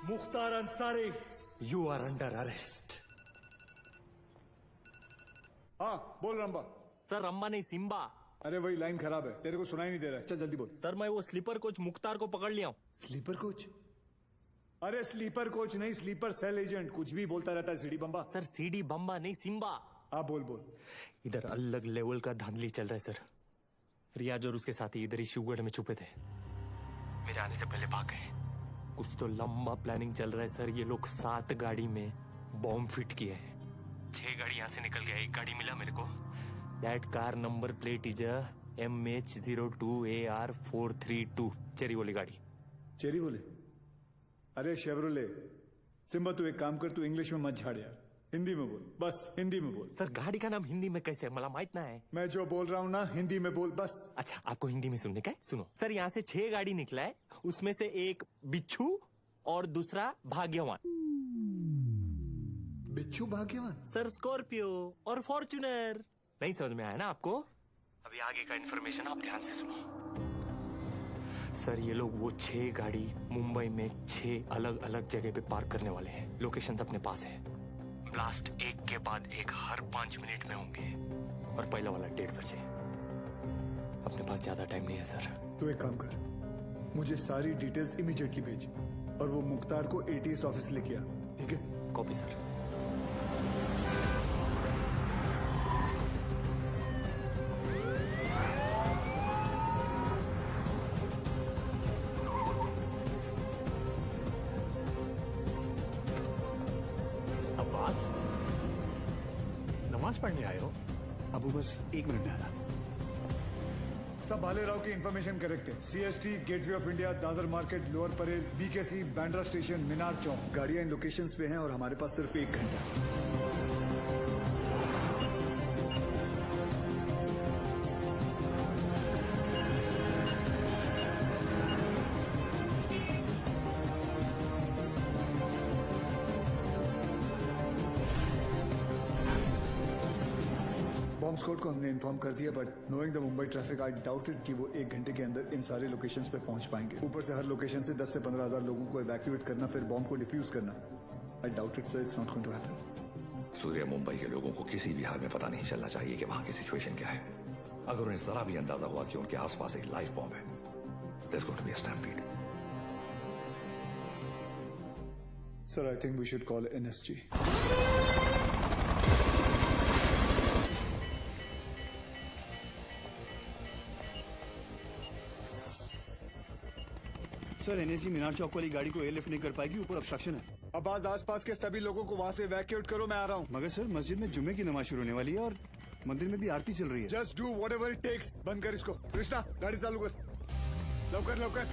Mukhtar Ansari, you are under arrest. हाँ बोल रंबा। सर रंबा नहीं सिम्बा। अरे वही लाइन खराब है, तेरे को सुनाई नहीं दे रहा है। चल जल्दी बोल। सर मैं वो स्लीपर कोच मुख्तार को पकड़ लिया हूँ। Sleeper coach? अरे स्लीपर कोच नहीं, स्लीपर सेल एजेंट। कुछ भी बोलता रहता है सीडी बम्बा। सर सीडी बम्बा नहीं सिम्बा। हाँ बोल बोल। इधर अलग लेवल का धांधली चल रहा है सर। रियाज और उसके साथी इधर ही शिवगढ़ में छुपे थे, मेरे आने से पहले भाग गए। कुछ तो लंबा प्लानिंग चल रहा है सर। ये लोग 7 गाड़ी में बॉम्ब फिट किए हैं। 6 गाड़ी यहाँ से निकल गया, 1 गाड़ी मिला मेरे को। That car number plate is MH02AR432। Cherry वाली गाड़ी। चेरी बोले? अरे शेवरोले। सिम्बा तू एक काम कर, तू इंग्लिश में मत झाड़ यार, हिंदी में बोल, बस हिंदी में बोल। सर गाड़ी का नाम हिंदी में कैसे है मला माहित ना है। मैं जो बोल रहा हूँ ना हिंदी में बोल बस। अच्छा आपको हिंदी में सुनने का है? सुनो सर, यहाँ से 6 गाड़ी निकला है, उसमें से एक बिच्छू और दूसरा भाग्यवान। बिच्छू भाग्यवान? सर स्कॉर्पियो और फॉर्च्यूनर। नहीं समझ में आया ना आपको? अभी आगे का इन्फॉर्मेशन आप ध्यान से सुनो। सर ये लोग वो 6 गाड़ी मुंबई में 6 अलग अलग जगह पे पार्क करने वाले हैं। लोकेशंस अपने पास है। ब्लास्ट एक के बाद एक हर 5 मिनट में होंगे और पहला वाला 1:30 बजे। अपने पास ज्यादा टाइम नहीं है सर। तू एक काम कर, मुझे सारी डिटेल्स इमीडिएटली भेज और वो मुख्तार को एटीएस ऑफिस लेके आ, ठीक है? Copy sir. अब्बास, नमाज पढ़ने आए हो? अबू बस 1 मिनट में आ रहा। सब भाले राव की इंफॉर्मेशन करेक्ट है। CST, gateway of India, Dadar market, lower Parel, BKC, Bandra station, Minar Chowk, गाड़ियां इन लोकेशंस पे हैं और हमारे पास सिर्फ 1 घंटा। बॉम्ब स्क्वाड को हमने इन्फॉर्म कर दिया, but knowing the Mumbai traffic I doubted कि वो 1 घंटे के अंदर इन सारे लोकेशंस पे पहुंच पाएंगे। ऊपर से हर लोकेशन से 10 से 15 हजार लोगों को इवैक्यूएट करना, फिर बॉम्ब को डिफ्यूज करना। I doubted sir, it's not going to happen. Surya, Mumbai के लोगों को किसी भी हाल में पता नहीं चलना चाहिए कि वहां की सिचुएशन क्या है। अगर उन्हें जरा भी अंदाजा हुआ कि उनके आसपास एक लाइव बॉम्ब है, there's going to be a stampede. Sir, I think we should call NSG. Sir, NSG Minar Chowk वाली गाड़ी को एयरलिफ्ट नहीं कर पाएगी, ऊपर ऑब्स्ट्रक्शन है। अब आज आसपास के सभी लोगों को वहां से इवैक्यूएट करो, मैं आ रहा हूँ। मगर सर, मस्जिद में जुम्मे की नमाज शुरू होने वाली है और मंदिर में भी आरती चल रही है। Just do whatever it takes. बंद कर इसको। कृष्णा, गाड़ी चालू कर, लवकर लवकर।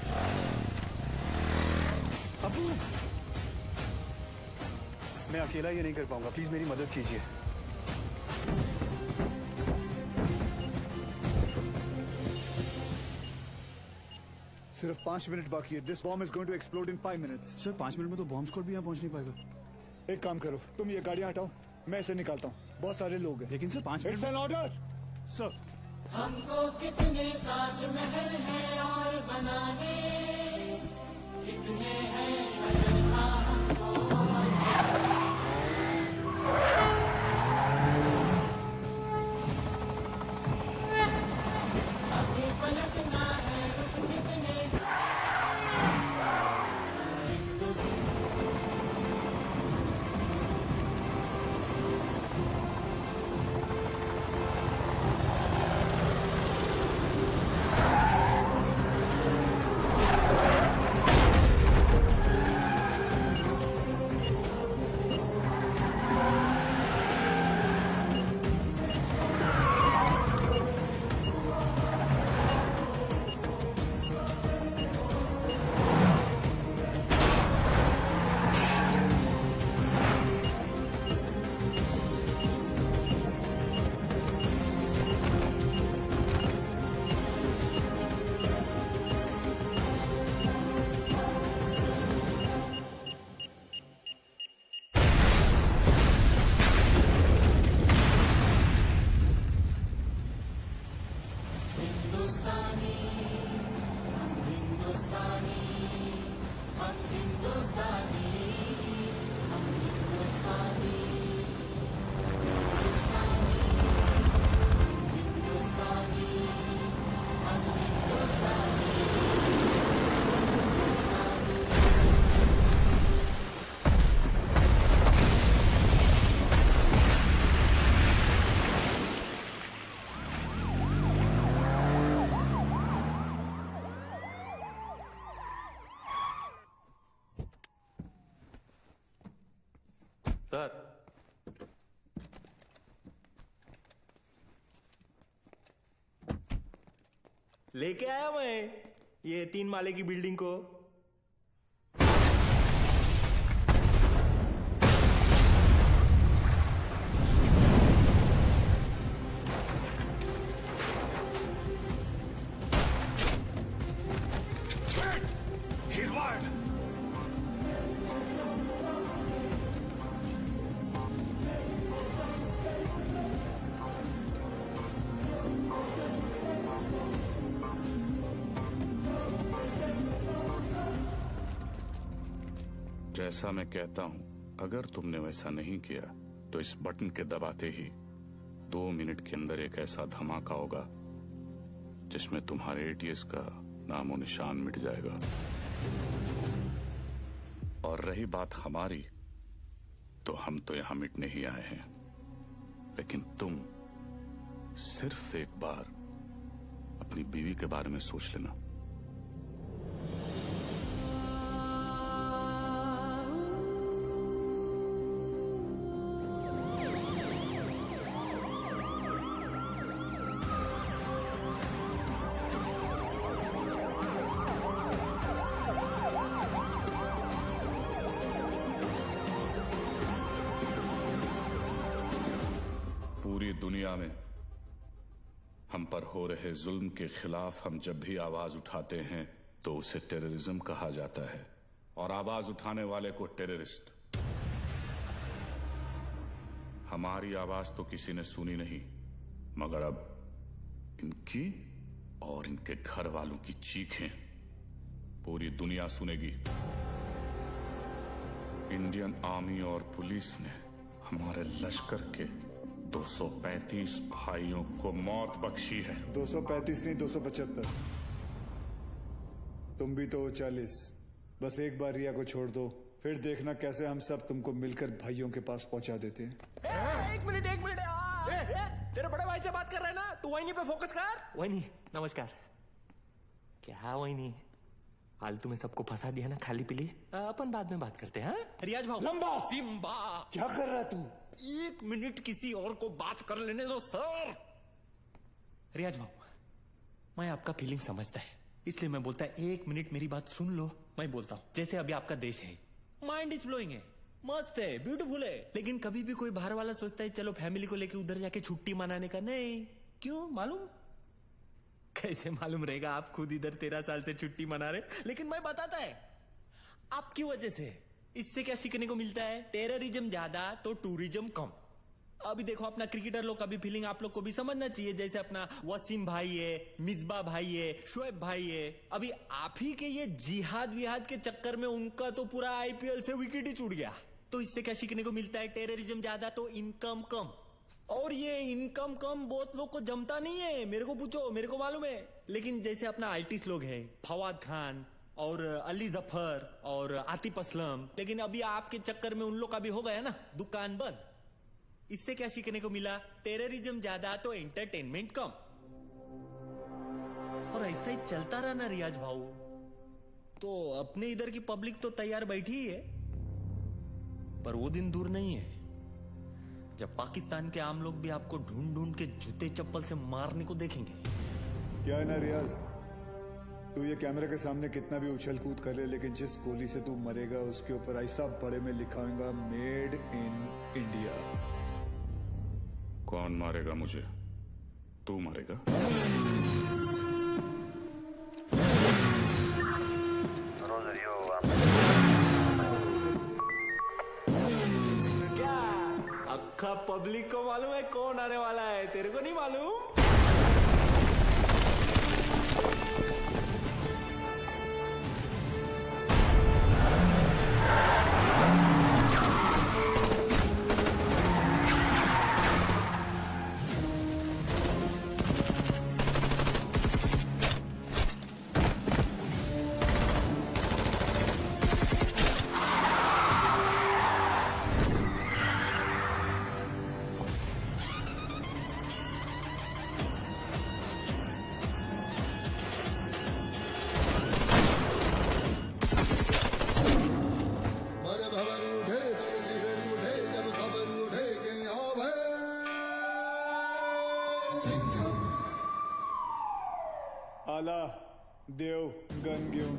अबू, मैं अकेला ये नहीं कर पाऊंगा, प्लीज मेरी मदद कीजिए। सिर्फ 5 मिनट बाकी है। This bomb is going to explode in 5 minutes. Sir, 5 minute में तो बॉम्ब स्क्वाड भी यहाँ पहुंच नहीं पाएगा। एक काम करो, तुम ये गाड़ियां हटाओ, मैं इसे निकालता हूँ। बहुत सारे लोग हैं। लेकिन sir 5 minute. It's an order sir. हमको कितने ताजमहल हैं और बनाने, कितने हैं अल्लाह हमको और सजाने। अभी पलटना है, रुक कितने सर, लेके आया मैं ये 3 माले की बिल्डिंग को। He's wired. जैसा मैं कहता हूं, अगर तुमने वैसा नहीं किया तो इस बटन के दबाते ही 2 मिनट के अंदर एक ऐसा धमाका होगा जिसमें तुम्हारे एटीएस का नामो निशान मिट जाएगा। और रही बात हमारी, तो हम तो यहां मिटने ही आए हैं, लेकिन तुम सिर्फ एक बार अपनी बीवी के बारे में सोच लेना। पूरी दुनिया में हम पर हो रहे जुल्म के खिलाफ हम जब भी आवाज उठाते हैं तो उसे टेररिज्म कहा जाता है, और आवाज उठाने वाले को टेररिस्ट। हमारी आवाज तो किसी ने सुनी नहीं, मगर अब इनकी और इनके घर वालों की चीखें पूरी दुनिया सुनेगी। इंडियन आर्मी और पुलिस ने हमारे लश्कर के 235 भाइयों को मौत बख्शी है। 235 नहीं, 275। तुम भी तो 40। बस एक बार रिया को छोड़ दो, फिर देखना कैसे हम सब तुमको मिलकर भाइयों के पास पहुंचा देते हैं। एक मिनट तेरे बड़े भाई से बात कर रहे हैं ना, तू वही पे फोकस कर। वही नमस्कार। क्या वही फालतू में सबको फंसा दिया ना, खाली पीली। अपन बाद में बात करते हैं। रियाज भाऊ। लंबा सिम्बा क्या कर रहा तू? एक मिनट किसी और को बात कर लेने दो सर। रियाज भाऊ, मैं आपका फीलिंग समझता है, इसलिए मैं बोलता है एक मिनट मेरी बात सुन लो। मैं बोलता हूँ जैसे अभी आपका देश है, माइंड इज ब्लोइंग है, मस्त है, ब्यूटीफुल है, लेकिन कभी भी कोई बाहर वाला सोचता है चलो फैमिली को लेके उधर जाके छुट्टी मनाने का। नहीं, क्यों मालूम? कैसे मालूम रहेगा? आप खुद इधर 13 साल से छुट्टी मना रहे, लेकिन मैं बताता है आपकी वजह से। इससे क्या सीखने को मिलता है? टेररिज्म ज्यादा तो टूरिज्म कम। अभी देखो अपना क्रिकेटर लोग का भी फीलिंग आप लोग को भी समझना चाहिए। जैसे अपना वसीम भाई है, मिसबा भाई है, शोएब भाई है, अभी आप ही के ये जिहाद विहाद के चक्कर में उनका तो पूरा आईपीएल से विकेट ही छूट गया। तो इससे क्या सीखने को मिलता है? टेररिज्म ज्यादा तो इनकम कम। और ये इनकम कम बहुत लोग को जमता नहीं है, मेरे को पूछो, मेरे को मालूम है। लेकिन जैसे अपना आर्टिस्ट लोग है, फवाद खान और अली जफर और आतिफ असलम, लेकिन अभी आपके चक्कर में उन लोग का भी हो गया ना दुकान बंद। इससे क्या सीखने को मिला? टेररिज्म ज्यादा तो एंटरटेनमेंट कम। और ऐसा ही चलता रहा ना रियाज भाऊ, तो अपने इधर की पब्लिक तो तैयार बैठी ही है। पर वो दिन दूर नहीं है जब पाकिस्तान के आम लोग भी आपको ढूंढ ढूंढ के जूते चप्पल से मारने को देखेंगे। क्या है ना रियाज, तू ये कैमरे के सामने कितना भी उछल कूद कर ले, लेकिन जिस गोली से तू मरेगा उसके ऊपर ऐसा बड़े में लिखा होगा मेड इन इंडिया। कौन मारेगा मुझे? तू मारेगा? क्या अक्खा पब्लिक को मालूम है कौन आने वाला है? तेरे को नहीं मालूम? आला देव गन घेऊन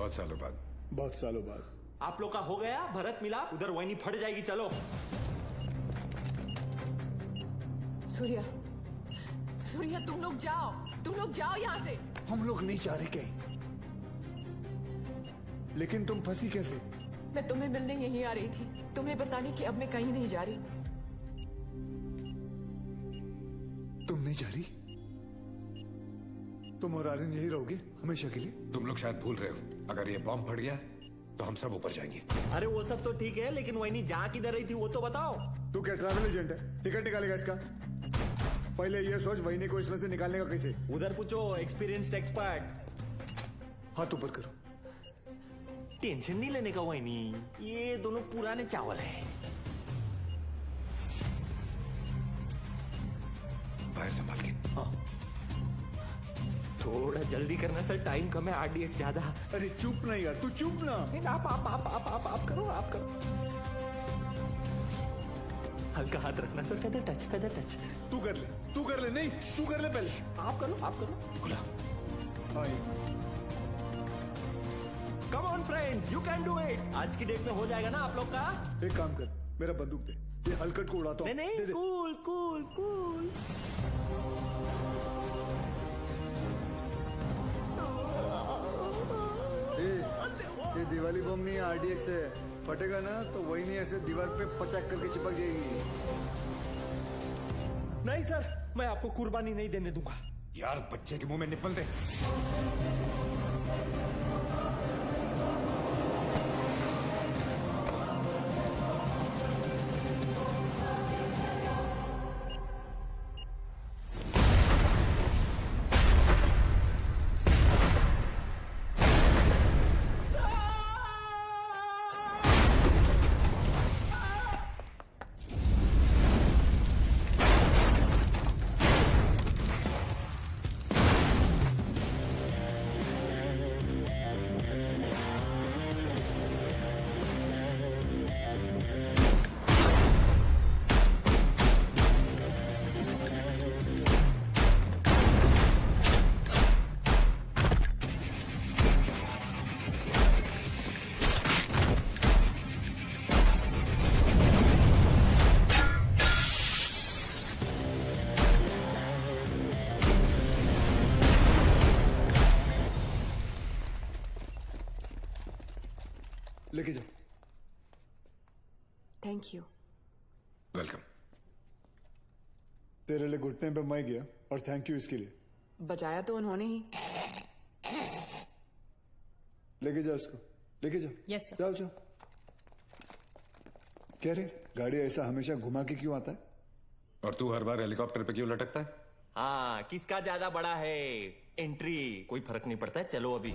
बहुत सालों बाद। बहुत सालों बाद। आप लोग का हो गया भरत मिलाप, उधर वही फट जाएगी। चलो सूर्या, सूर्या तुम लोग जाओ यहाँ से। हम लोग नहीं जा रहे कहीं। लेकिन तुम फंसी कैसे? मैं तुम्हें मिलने यहीं आ रही थी, तुम्हें बताने कि अब मैं कहीं नहीं जा रही। तुम नहीं जा रही? तुम और आर्यन यही रहोगे हमेशा के लिए? तुम लोग शायद भूल रहे हो, अगर ये बॉम्ब फट गया तो हम सब ऊपर जाएंगे। अरे वो सब तो ठीक है, लेकिन वही जहाँ किधर रही थी वो तो बताओ। तू क्या ट्रैवल एजेंट है? टिकट निकालेगा इसका? पहले ये सोच वहीनी को इसमें से निकालने का कैसे। उधर पूछो एक्सपीरियंस्ड एक्सपर्ट। हाथ ऊपर करो। टेंशन नहीं लेने का वहीनी, ये दोनों पुराने चावल है। बाहर संभाल के। हाँ। थोड़ा जल्दी करना सर, टाइम कम है, RDX ज्यादा। अरे चुप ना यार, तू चुप ना। आप करो। हल्का हाथ रखना सर, फेदर टच। तू कर ले, नहीं तू कर ले पहले। आप करो। खुला। Come on friends, you can do it. आज की डेट में हो जाएगा ना आप लोग का। एक काम कर, मेरा बंदूक दे, ये हलकट को उड़ाता हूँ। नहीं, कूल। ये दिवाली बम नहीं है, RDX है। फटेगा ना तो वही नहीं ऐसे दीवार पे पचाक करके चिपक जाएगी। नहीं सर, मैं आपको कुर्बानी नहीं देने दूंगा। यार बच्चे के मुंह में निपल दे। लेके जाओ। Thank you. वेलकम। तेरे लिए घुटने पे मैं गया और थैंक यू इसके लिए। बचाया तो उन्होंने ही। लेके जाओ उसको, लेके जाओ। Yes sir. जाओ। क्या रे, गाड़ी ऐसा हमेशा घुमा के क्यों आता है? और तू हर बार हेलीकॉप्टर पे क्यों लटकता है? हाँ, किसका ज्यादा बड़ा है एंट्री, कोई फर्क नहीं पड़ता है। चलो अभी।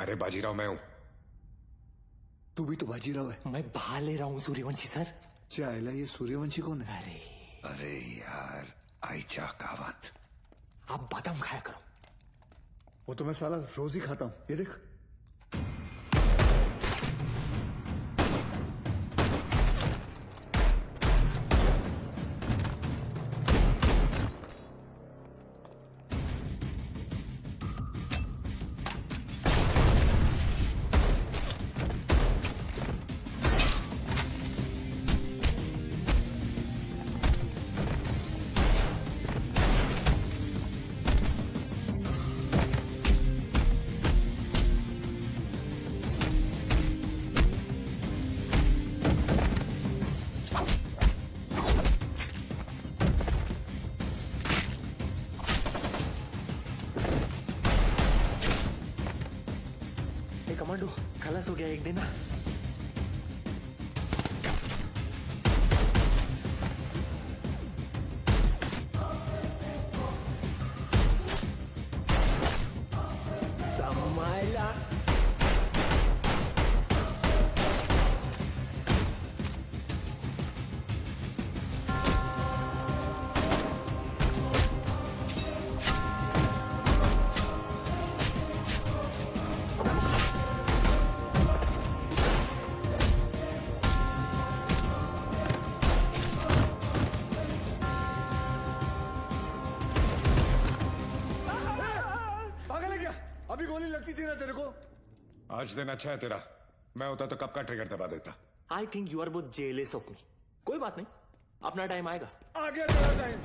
अरे बाजीराव मैं हूं। तू भी तो बाजीराव है। मैं बहा ले रहा हूँ सूर्यवंशी सर। चाइला, ये सूर्यवंशी कौन है? अरे यार, आईचा कावत। आप बादाम खाया करो। वो तो मैं साला रोज ही खाता हूँ, ये देख। नर्वस हो गया एक दिन ना। अभी गोली लगती थी ना तेरे को। आज दिन अच्छा है तेरा, मैं होता तो कब का ट्रिगर दबा देता। I think you are both jealous of me. कोई बात नहीं, अपना टाइम आएगा। आ गया तेरा टाइम।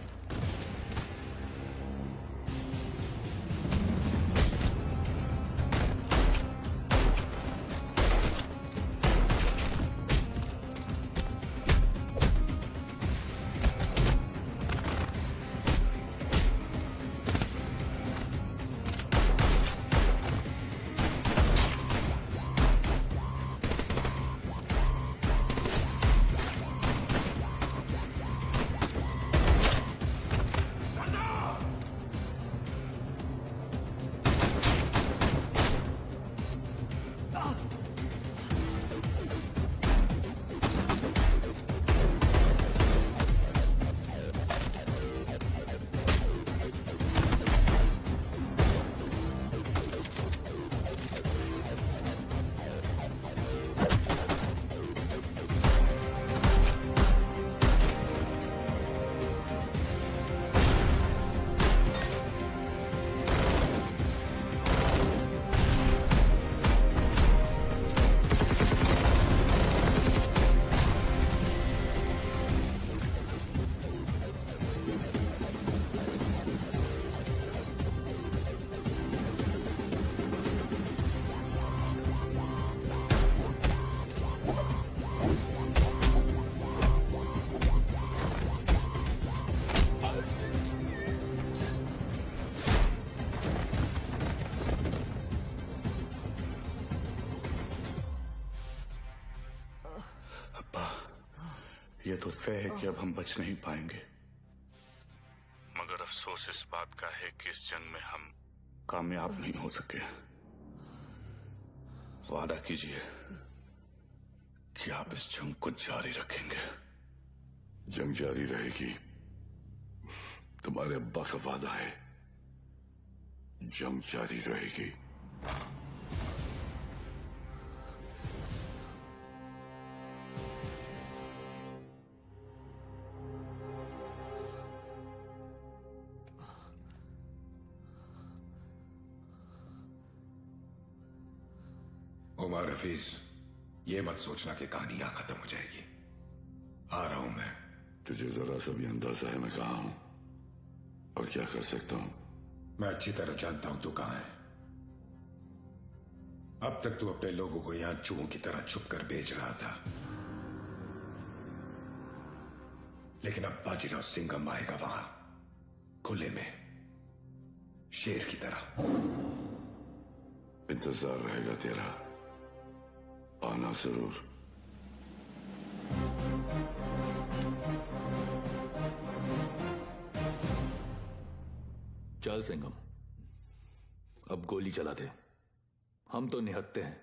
ये तो तय है कि अब हम बच नहीं पाएंगे, मगर अफसोस इस बात का है कि इस जंग में हम कामयाब नहीं हो सके। वादा कीजिए कि आप इस जंग को जारी रखेंगे। जंग जारी रहेगी, तुम्हारे अब्बा का वादा है। जंग जारी रहेगी। उमर हफीज, ये मत सोचना कि कहानी यहां खत्म हो जाएगी। आ रहा हूं मैं। तुझे जरा सा भी अंदाजा है मैं कहां हूं और क्या कर सकता हूं? मैं अच्छी तरह जानता हूं तू कहां है। अब तक तू अपने लोगों को यहां चूहों की तरह छुप कर बेच रहा था, लेकिन अब बाजीराव सिंघम आएगा वहां खुले में, शेर की तरह। इंतजार रहेगा तेरा, आना जरूर। चल सिंघम, अब गोली चला दे। हम तो निहत्ते हैं,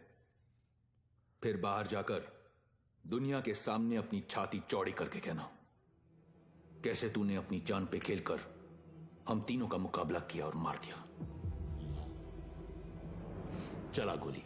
फिर बाहर जाकर दुनिया के सामने अपनी छाती चौड़ी करके कहना कैसे तूने अपनी जान पे खेलकर हम तीनों का मुकाबला किया और मार दिया। चला गोली।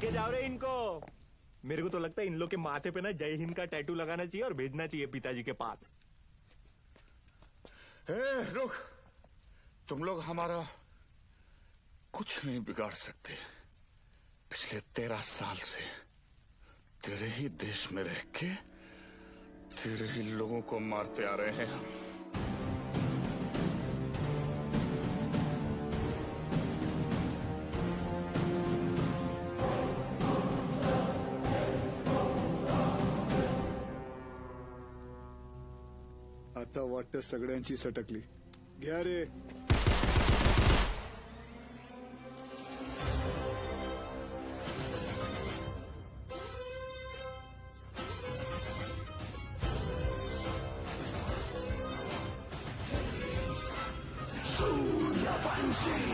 लेके जाओ रे इनको। मेरे को तो लगता है इन लोग के माथे पे ना जय हिंद का टैटू लगाना चाहिए और भेजना चाहिए पिताजी के पास। रुक, तुम लोग हमारा कुछ नहीं बिगाड़ सकते। पिछले 13 साल से तेरे ही देश में रह के तेरे ही लोगों को मारते आ रहे हैं हम। आता वाटतं सगळ्यांची सटकली. घ्या रे.